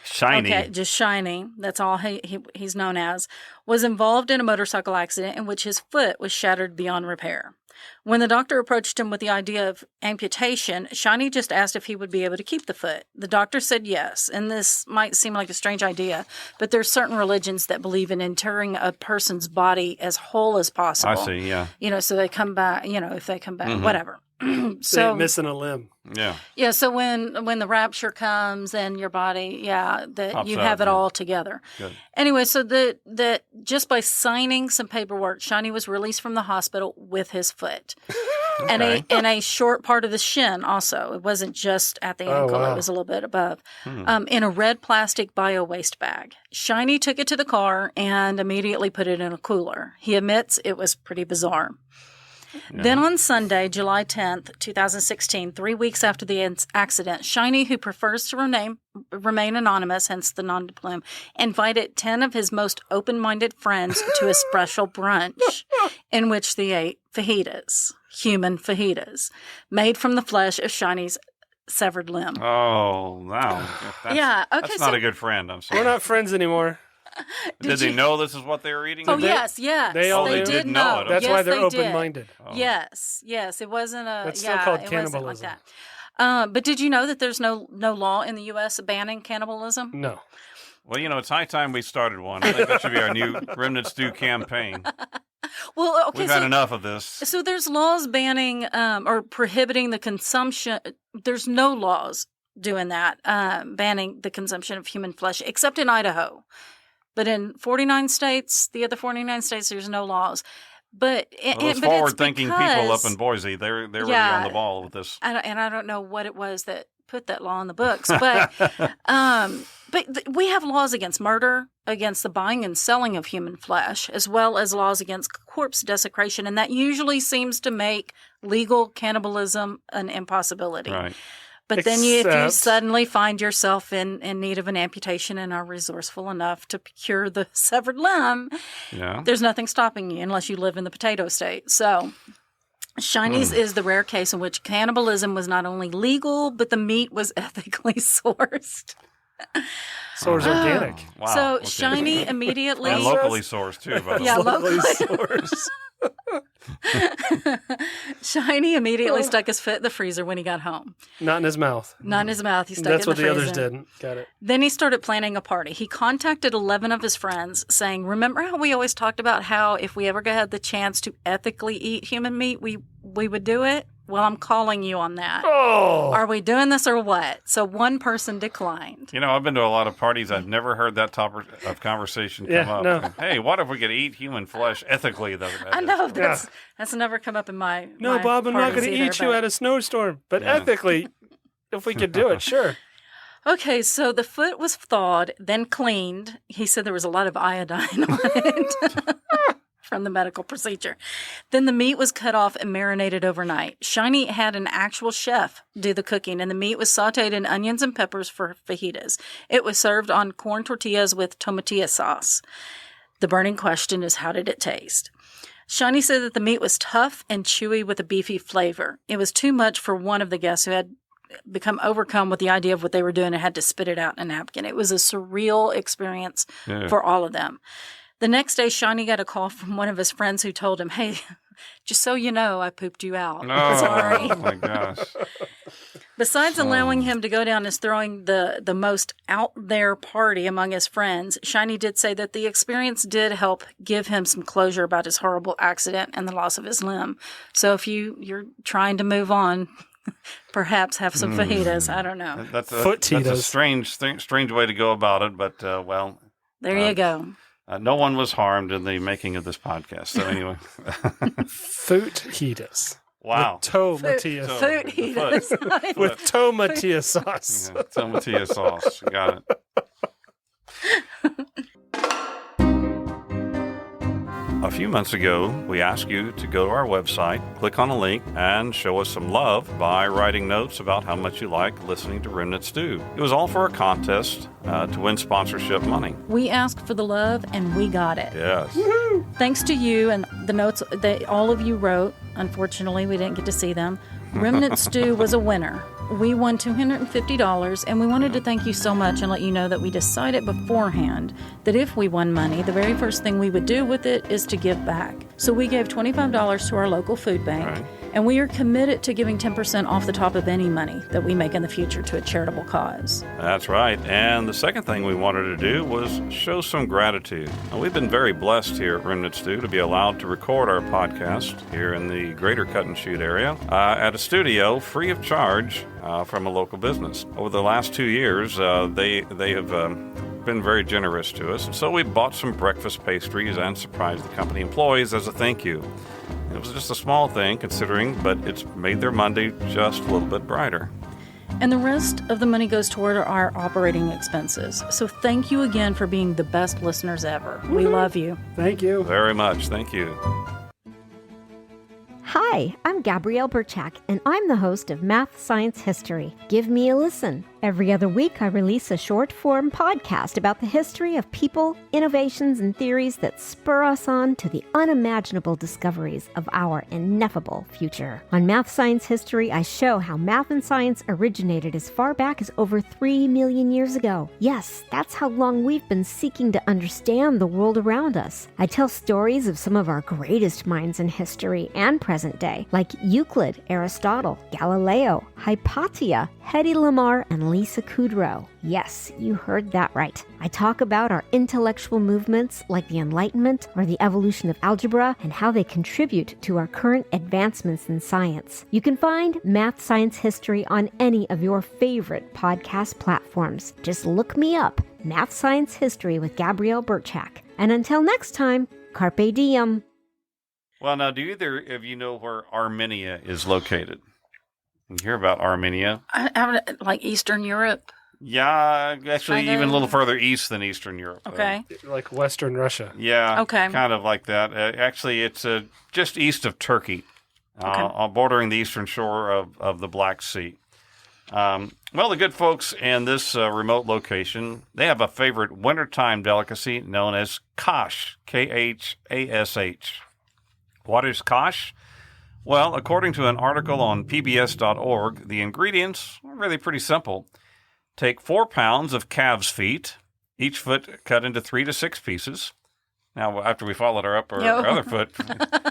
Shiny. Okay, just Shiny. That's all he's known as. Was involved in a motorcycle accident in which his foot was shattered beyond repair. When the doctor approached him with the idea of amputation, Shiny just asked if he would be able to keep the foot. The doctor said yes, and this might seem like a strange idea, but there's certain religions that believe in interring a person's body as whole as possible. I see, yeah. So they come back, if they come back, whatever. So missing a limb. Yeah. Yeah, so when the rapture comes and your body, that pops you out, have it all together. Good. Anyway, so that just by signing some paperwork, Shiny was released from the hospital with his foot. Okay. And a short part of the shin also. It wasn't just at the ankle. Wow. It was a little bit above. In a red plastic bio-waste bag. Shiny took it to the car and immediately put it in a cooler. He admits it was pretty bizarre. Yeah. Then on Sunday, July 10th, 2016, 3 weeks after the accident, Shiny, who prefers to remain anonymous, hence the non de plume, invited 10 of his most open-minded friends to a special brunch in which they ate fajitas, human fajitas, made from the flesh of Shiny's severed limb. Oh, wow. That's not a good friend. I'm sorry. We're not friends anymore. Did they know this is what they were eating? Oh, yes. They all They knew. did know it. That's Yes, why they're they did. open-minded. Oh. Yes. It wasn't a. That's still called it wasn't like cannibalism. that. But did you know that there's no law in the U.S. banning cannibalism? No. Well, it's high time we started one. I think that should be our new Remnant Stew campaign. Well, okay. We've had enough of this. So there's laws banning or prohibiting the consumption. There's no laws doing that, banning the consumption of human flesh, except in Idaho. But in 49 states, the other 49 states, there's no laws. But those forward-thinking people up in Boise, they're really on the ball with this. And I don't know what it was that put that law in the books, but we have laws against murder, against the buying and selling of human flesh, as well as laws against corpse desecration, and that usually seems to make legal cannibalism an impossibility. Right. But then if you suddenly find yourself in need of an amputation and are resourceful enough to procure the severed limb, there's nothing stopping you unless you live in the potato state. So Shiny's is the rare case in which cannibalism was not only legal, but the meat was ethically sourced. So it's organic. Wow. So okay. Shiny immediately... And locally sourced, too, by the way. Yeah, locally sourced. Shiny immediately stuck his foot in the freezer when he got home. Not in his mouth. Not in his mouth. He stuck That's it in what the the freezer. others did. Got it. Then he started planning a party. He contacted 11 of his friends saying, remember how we always talked about how if we ever had the chance to ethically eat human meat, we would do it? Well, I'm calling you on that. Oh! Are we doing this or what? So one person declined. I've been to a lot of parties. I've never heard that topic of conversation come up. No. Hey, what if we could eat human flesh ethically? I know. That's never come up in my No, Bob, I'm not going to eat you at a snowstorm. But ethically, if we could do it, sure. Okay, so the foot was thawed, then cleaned. He said there was a lot of iodine on it from the medical procedure. Then the meat was cut off and marinated overnight. Shiny had an actual chef do the cooking, and the meat was sauteed in onions and peppers for fajitas. It was served on corn tortillas with tomatilla sauce. The burning question is, how did it taste? Shiny said that the meat was tough and chewy with a beefy flavor. It was too much for one of the guests who had become overcome with the idea of what they were doing and had to spit it out in a napkin. It was a surreal experience for all of them. The next day, Shiny got a call from one of his friends who told him, hey, just so you know, I pooped you out. Oh, sorry. Oh, my gosh. Besides allowing him to go down as throwing the most out there party among his friends, Shiny did say that the experience did help give him some closure about his horrible accident and the loss of his limb. So if you're trying to move on, perhaps have some fajitas. I don't know. That's a strange way to go about it, but there you go. No one was harmed in the making of this podcast. So anyway. Fajitas. Wow. With tomatilla. Fajitas. With tomatilla sauce. Yeah, tomatilla sauce. Got it. A few months ago, we asked you to go to our website, click on a link, and show us some love by writing notes about how much you like listening to Remnant Stew. It was all for a contest to win sponsorship money. We asked for the love, and we got it. Yes. Woo-hoo! Thanks to you and the notes that all of you wrote. Unfortunately, we didn't get to see them. Remnant Stew was a winner. We won $250, and we wanted to thank you so much and let you know that we decided beforehand that if we won money, the very first thing we would do with it is to give back. So we gave $25 to our local food bank, Right. and we are committed to giving 10% off the top of any money that we make in the future to a charitable cause. That's right. And the second thing we wanted to do was show some gratitude. Now, we've been very blessed here at Remnant Stew to be allowed to record our podcast here in the greater Cut and Shoot area at a studio free of charge from a local business. Over the last 2 years, they have been very generous to us, and so we bought some breakfast pastries and surprised the company employees as a thank you. It was just a small thing, considering, but it's made their Monday just a little bit brighter. And the rest of the money goes toward our operating expenses. So thank you again for being the best listeners ever. We love you. Thank you. Very much. Thank you. Hi, I'm Gabrielle Burchak, and I'm the host of Math Science History. Give me a listen. Every other week, I release a short-form podcast about the history of people, innovations, and theories that spur us on to the unimaginable discoveries of our ineffable future. On Math Science History, I show how math and science originated as far back as over 3 million years ago. Yes, that's how long we've been seeking to understand the world around us. I tell stories of some of our greatest minds in history and present day, like Euclid, Aristotle, Galileo, Hypatia, Hedy Lamarr, and Lisa Kudrow. Yes, you heard that right. I talk about our intellectual movements like the Enlightenment or the evolution of algebra and how they contribute to our current advancements in science. You can find Math Science History on any of your favorite podcast platforms. Just look me up, Math Science History with Gabrielle Birchak. And until next time, carpe diem. Well, now, do either of you know where Armenia is located? You hear about Armenia? Like Eastern Europe. Yeah, actually, even a little further east than Eastern Europe. Okay. Like Western Russia. Yeah. Okay. Kind of like that. Actually, it's just east of Turkey, bordering the eastern shore of the Black Sea. Well, the good folks in this remote location, they have a favorite wintertime delicacy known as khash, K-H-A-S-H. What is khash? Well, according to an article on pbs.org, the ingredients are really pretty simple. Take 4 pounds of calves' feet, each foot cut into 3 to 6 pieces. Now, after we followed our other foot,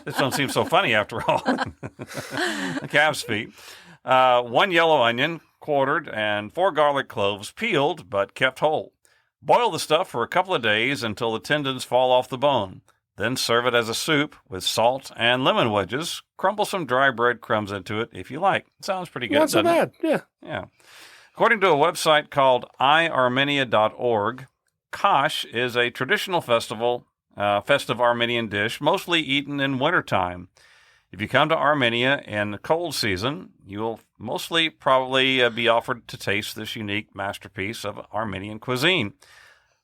this don't seem so funny after all. The calves' feet. 1 yellow onion, quartered, and 4 garlic cloves, peeled but kept whole. Boil the stuff for a couple of days until the tendons fall off the bone. Then serve it as a soup with salt and lemon wedges. Crumble some dry breadcrumbs into it if you like. Sounds pretty good, Not so bad, yeah. Yeah. According to a website called iarmenia.org, khash is a traditional festive Armenian dish mostly eaten in wintertime. If you come to Armenia in the cold season, you will mostly probably be offered to taste this unique masterpiece of Armenian cuisine.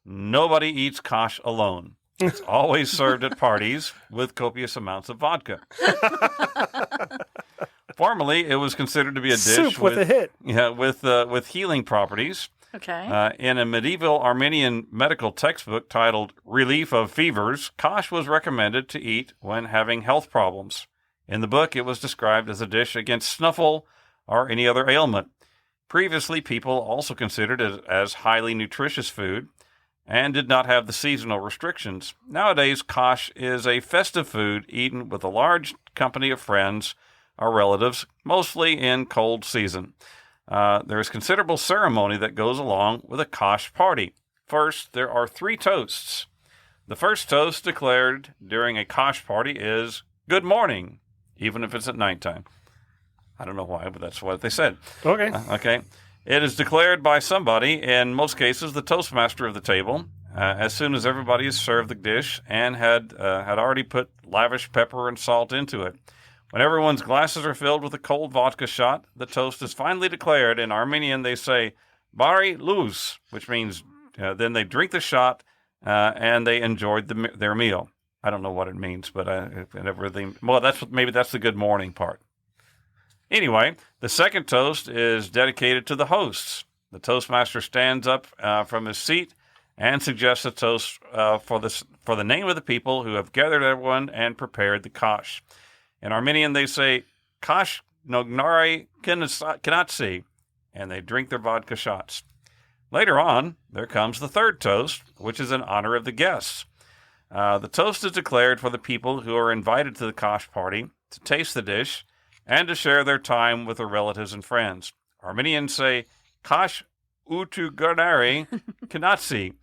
Nobody eats khash alone. It's always served at parties with copious amounts of vodka. Formerly, it was considered to be a dish soup with a hit. Yeah, with healing properties. Okay. In a medieval Armenian medical textbook titled Relief of Fevers, khash was recommended to eat when having health problems. In the book, it was described as a dish against snuffle or any other ailment. Previously, people also considered it as highly nutritious food and did not have the seasonal restrictions. Nowadays, khash is a festive food eaten with a large company of friends or relatives, mostly in cold season. There is considerable ceremony that goes along with a khash party. First, there are 3 toasts. The first toast declared during a khash party is good morning, even if it's at nighttime. I don't know why, but that's what they said. Okay. Okay. It is declared by somebody, in most cases the toastmaster of the table, as soon as everybody has served the dish and had already put lavish pepper and salt into it. When everyone's glasses are filled with a cold vodka shot, the toast is finally declared. In Armenian, they say, Bari luz, which means then they drink the shot and they enjoyed their meal. I don't know what it means, but maybe that's the good morning part. Anyway, the second toast is dedicated to the hosts. The toastmaster stands up from his seat and suggests a toast for the name of the people who have gathered everyone and prepared the khash. In Armenian, they say, Khash nognare kanatsi, and they drink their vodka shots. Later on, there comes the third toast, which is in honor of the guests. The toast is declared for the people who are invited to the khash party to taste the dish and to share their time with their relatives and friends. Armenians say, Khash utu garnare kanatsi,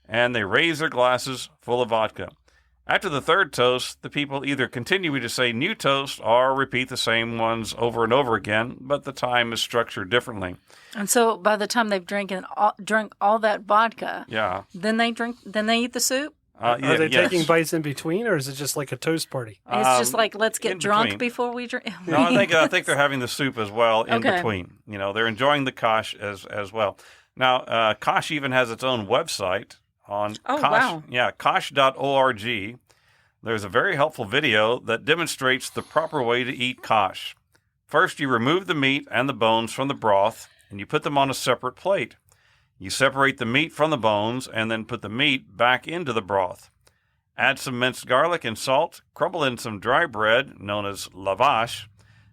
and they raise their glasses full of vodka. After the third toast, the people either continue to say new toast or repeat the same ones over and over again, but the time is structured differently. And so by the time they've drunk all that vodka, yeah, then they eat the soup? Are they taking bites in between, or is it just like a toast party? It's just like, let's get drunk before we drink. No, I think they're having the soup as well in between. You know, they're enjoying the khash as well. Now, khash even has its own website on khash.org. There's a very helpful video that demonstrates the proper way to eat khash. First, you remove the meat and the bones from the broth and you put them on a separate plate. You separate the meat from the bones and then put the meat back into the broth. Add some minced garlic and salt, crumble in some dry bread, known as lavash.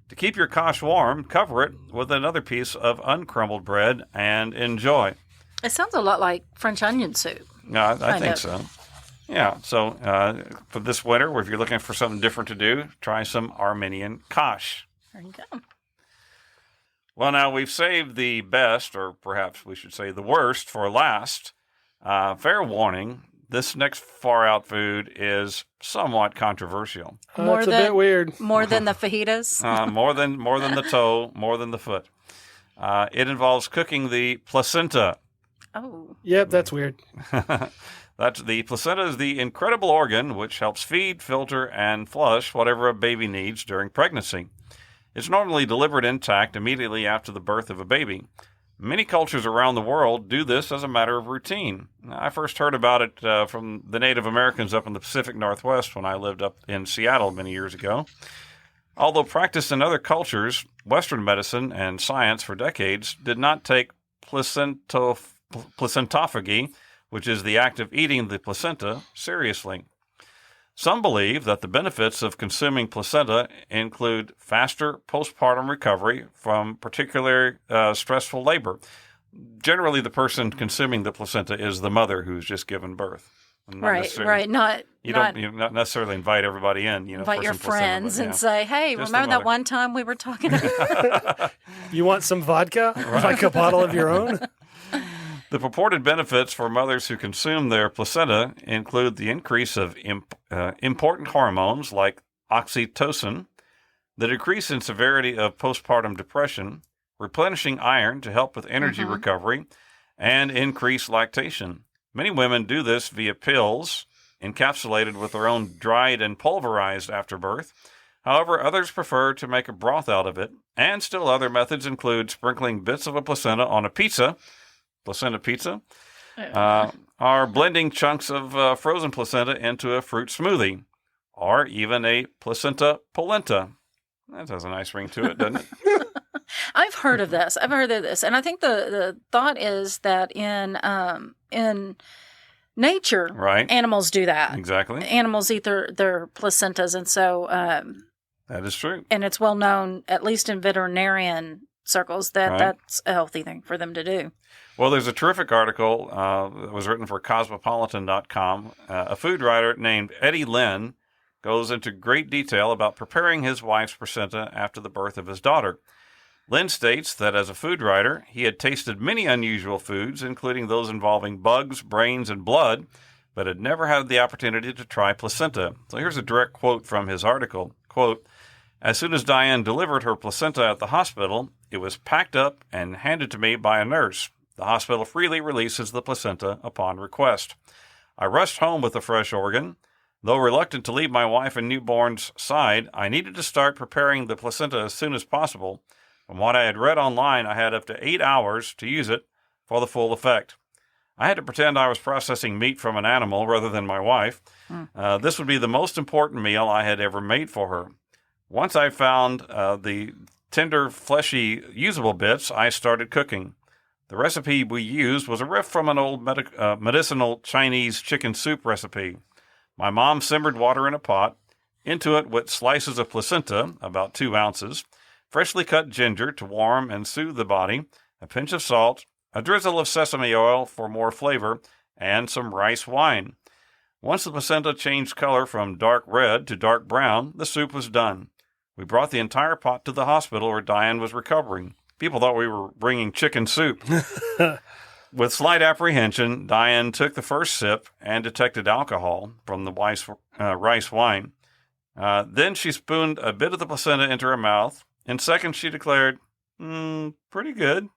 To keep your kosh warm, cover it with another piece of uncrumbled bread and enjoy. It sounds a lot like French onion soup. I think so. Yeah, so for this winter, or if you're looking for something different to do, try some Armenian kosh. There you go. Well, now we've saved the best, or perhaps we should say the worst, for last. Fair warning, this next far-out food is somewhat controversial. It's a bit weird. More than the fajitas? More than the toe, more than the foot. It involves cooking the placenta. Oh. Yep, that's weird. The placenta is the incredible organ which helps feed, filter, and flush whatever a baby needs during pregnancy. It's normally delivered intact immediately after the birth of a baby. Many cultures around the world do this as a matter of routine. I first heard about it from the Native Americans up in the Pacific Northwest when I lived up in Seattle many years ago. Although practiced in other cultures, Western medicine and science for decades did not take placentophagy, which is the act of eating the placenta, seriously. Some believe that the benefits of consuming placenta include faster postpartum recovery from particularly stressful labor. Generally, the person consuming the placenta is the mother who's just given birth. Right. You don't necessarily invite everybody in. Invite your friends and yeah. say, "Hey, Just remember that one time we were talking about?" You want some vodka? Like a bottle of your own? The purported benefits for mothers who consume their placenta include the increase of important hormones like oxytocin, the decrease in severity of postpartum depression, replenishing iron to help with energy recovery, and increased lactation. Many women do this via pills, encapsulated with their own dried and pulverized afterbirth. However, others prefer to make a broth out of it, and still other methods include sprinkling bits of a placenta on a placenta pizza, or blending chunks of frozen placenta into a fruit smoothie, or even a placenta polenta. That has a nice ring to it, doesn't it? I've heard of this. And I think the thought is that in nature, right, animals do that. Exactly. Animals eat their placentas, and so that is true. And it's well known, at least in veterinarian circles, that that's a healthy thing for them to do. Well, there's a terrific article that was written for Cosmopolitan.com. A food writer named Eddie Lynn goes into great detail about preparing his wife's placenta after the birth of his daughter. Lynn states that as a food writer, he had tasted many unusual foods, including those involving bugs, brains, and blood, but had never had the opportunity to try placenta. So here's a direct quote from his article. Quote, "As soon as Diane delivered her placenta at the hospital, it was packed up and handed to me by a nurse. The hospital freely releases the placenta upon request. I rushed home with the fresh organ. Though reluctant to leave my wife and newborn's side, I needed to start preparing the placenta as soon as possible. From what I had read online, I had up to 8 hours to use it for the full effect. I had to pretend I was processing meat from an animal rather than my wife. This would be the most important meal I had ever made for her. Once I found the tender, fleshy, usable bits, I started cooking. The recipe we used was a riff from an old medicinal Chinese chicken soup recipe. My mom simmered water in a pot. Into it went slices of placenta, about 2 ounces, freshly cut ginger to warm and soothe the body, a pinch of salt, a drizzle of sesame oil for more flavor, and some rice wine. Once the placenta changed color from dark red to dark brown, the soup was done. We brought the entire pot to the hospital where Diane was recovering. People thought we were bringing chicken soup. With slight apprehension, Diane took the first sip and detected alcohol from the rice wine. Then she spooned a bit of the placenta into her mouth. In seconds, she declared, pretty good.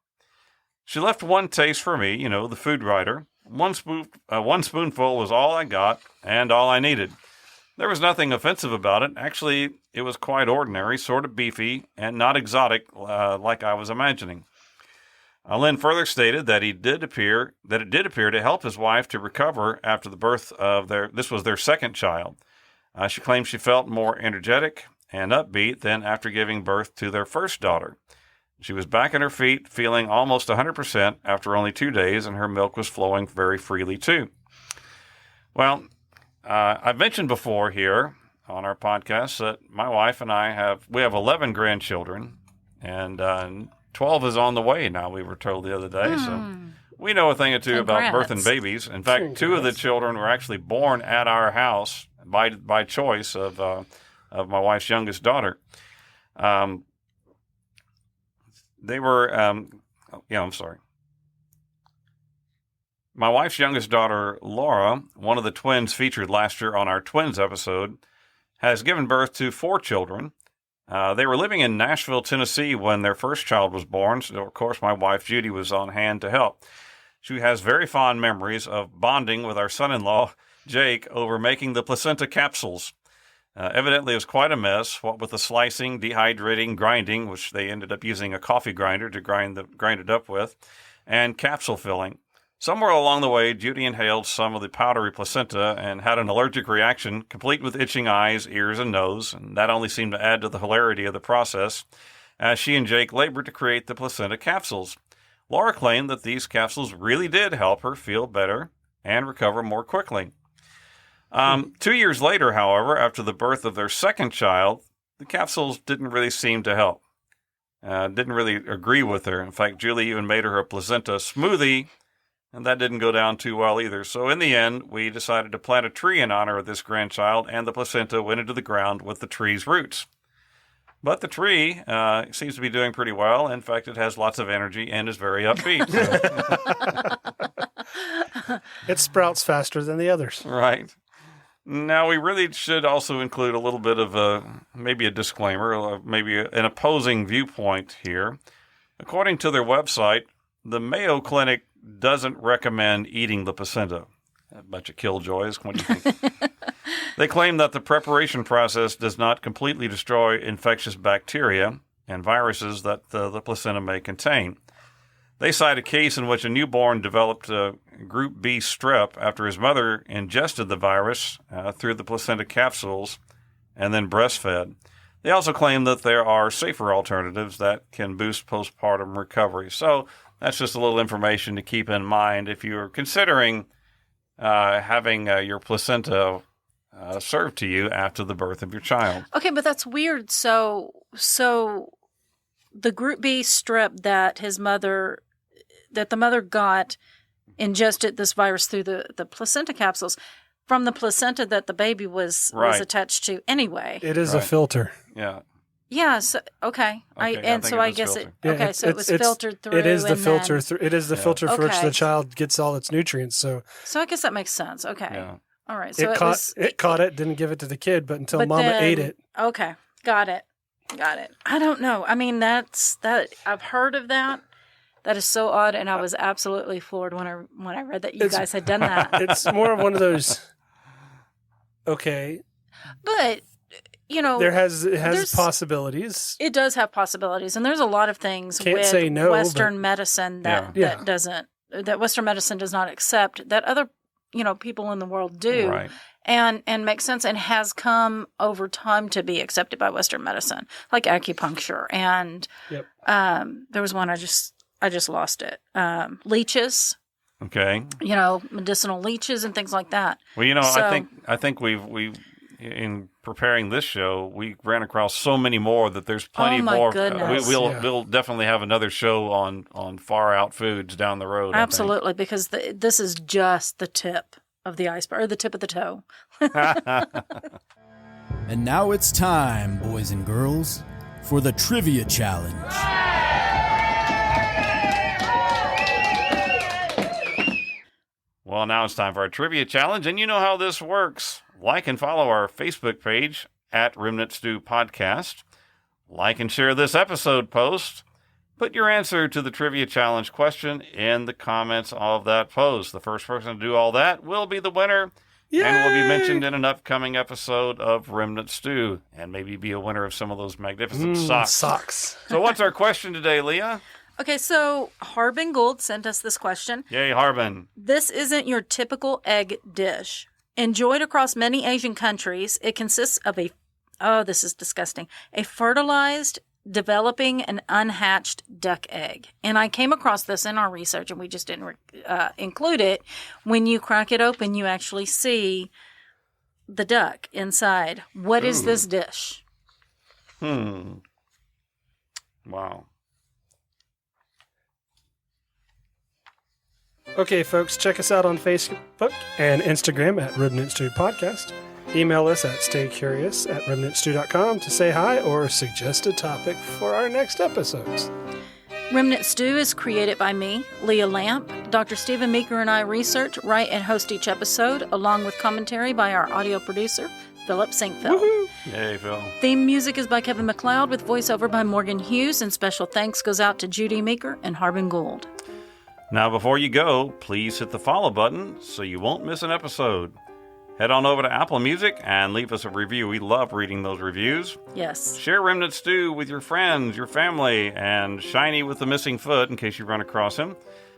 She left one taste for me, the food writer. One spoonful was all I got and all I needed. There was nothing offensive about it. Actually, it was quite ordinary, sort of beefy, and not exotic like I was imagining. Lynn further stated that it did appear to help his wife to recover after the birth of their second child. She claimed she felt more energetic and upbeat than after giving birth to their first daughter. She was back on her feet, feeling almost 100% after only 2 days, and her milk was flowing very freely too. Well, I've mentioned before here on our podcast that my wife and I have 11 grandchildren, and 12 is on the way now, we were told the other day. So we know a thing or two about birthing babies. In fact, 2 of the children were actually born at our house by choice of my wife's youngest daughter. They were, I'm sorry. My wife's youngest daughter, Laura, one of the twins featured last year on our twins episode, has given birth to 4 children. They were living in Nashville, Tennessee when their first child was born. So, of course, my wife, Judy, was on hand to help. She has very fond memories of bonding with our son-in-law, Jake, over making the placenta capsules. Evidently, it was quite a mess, what with the slicing, dehydrating, grinding, which they ended up using a coffee grinder to grind it up with, and capsule filling. Somewhere along the way, Judy inhaled some of the powdery placenta and had an allergic reaction, complete with itching eyes, ears, and nose, and that only seemed to add to the hilarity of the process, as she and Jake labored to create the placenta capsules. Laura claimed that these capsules really did help her feel better and recover more quickly. 2 years later, however, after the birth of their second child, the capsules didn't really seem to help. Didn't really agree with her. In fact, Julie even made her a placenta smoothie, and that didn't go down too well either. So in the end, we decided to plant a tree in honor of this grandchild, and the placenta went into the ground with the tree's roots. But the tree seems to be doing pretty well. In fact, it has lots of energy and is very upbeat. It sprouts faster than the others. Right. Now, we really should also include a little bit of maybe a disclaimer, or maybe an opposing viewpoint here. According to their website, the Mayo Clinic doesn't recommend eating the placenta. A bunch of killjoys. What do you think? They claim that the preparation process does not completely destroy infectious bacteria and viruses that the placenta may contain. They cite a case in which a newborn developed Group B strep after his mother ingested the virus through the placenta capsules and then breastfed. They also claim that there are safer alternatives that can boost postpartum recovery. So that's just a little information to keep in mind if you're considering having your placenta served to you after the birth of your child. Okay, but that's weird. So the Group B strep that the mother got ingested this virus through the placenta capsules from the placenta that the baby was attached to anyway. It is a filter. Yeah. Yeah. So, okay. I guess it. Okay. So it was filtered through. It is the filter. It is the filter for which Okay. the child gets all its nutrients. So I guess that makes sense. Okay. Yeah. All right. So it caught it, didn't give it to the kid, but until Mama then- ate it. Okay. Got it. I don't know. I mean, that I've heard of that. That is so odd, and I was absolutely floored when I read that you guys had done that. It's more of one of those. Okay, But it has possibilities. It does have possibilities, and there's a lot of things Can't with say no, Western medicine that Western medicine does not accept that other people in the world do, Right. and makes sense and has come over time to be accepted by Western medicine, like acupuncture, and there was one I just lost it. Leeches, Okay. medicinal leeches and things like that. Well, So- I think we in preparing this show, we ran across so many more that there's plenty Oh, my more. goodness. We'll definitely have another show on far out foods down the road. Absolutely, because this is just the tip of the iceberg, or the tip of the toe. And now it's time, boys and girls, for the Trivia Challenge. Well, now it's time for our trivia challenge, and you know how this works. Like and follow our Facebook page at Remnant Stew Podcast. Like and share this episode post. Put your answer to the trivia challenge question in the comments of that post. The first person to do all that will be the winner. Yay! And will be mentioned in an upcoming episode of Remnant Stew, and maybe be a winner of some of those magnificent socks. So what's our question today, Leah? Okay, so Harbin Gould sent us this question. Yay, Harbin. This isn't your typical egg dish. Enjoyed across many Asian countries, it consists of this is disgusting, a fertilized developing an unhatched duck egg. And I came across this in our research, and we just didn't include it. When you crack it open, you actually see the duck inside. What is this dish? Wow. Okay, folks, check us out on Facebook and Instagram at Remnant Stew Podcast. Email us at staycurious@remnantstew.com to say hi or suggest a topic for our next episodes. Remnant Stew is created by me, Leah Lamp. Dr. Stephen Meeker and I research, write, and host each episode, along with commentary by our audio producer, Philip Sinquefield. Woohoo! Yay, Phil. Theme music is by Kevin MacLeod with voiceover by Morgan Hughes, and special thanks goes out to Judy Meeker and Harbin Gould. Now, before you go, please hit the follow button so you won't miss an episode. Head on over to Apple Music and leave us a review. We love reading those reviews. Yes. Share Remnant Stew with your friends, your family, and Shiny with the missing foot in case you run across him.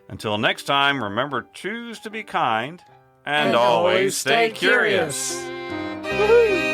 Until next time, remember, choose to be kind and always stay curious. Woohoo!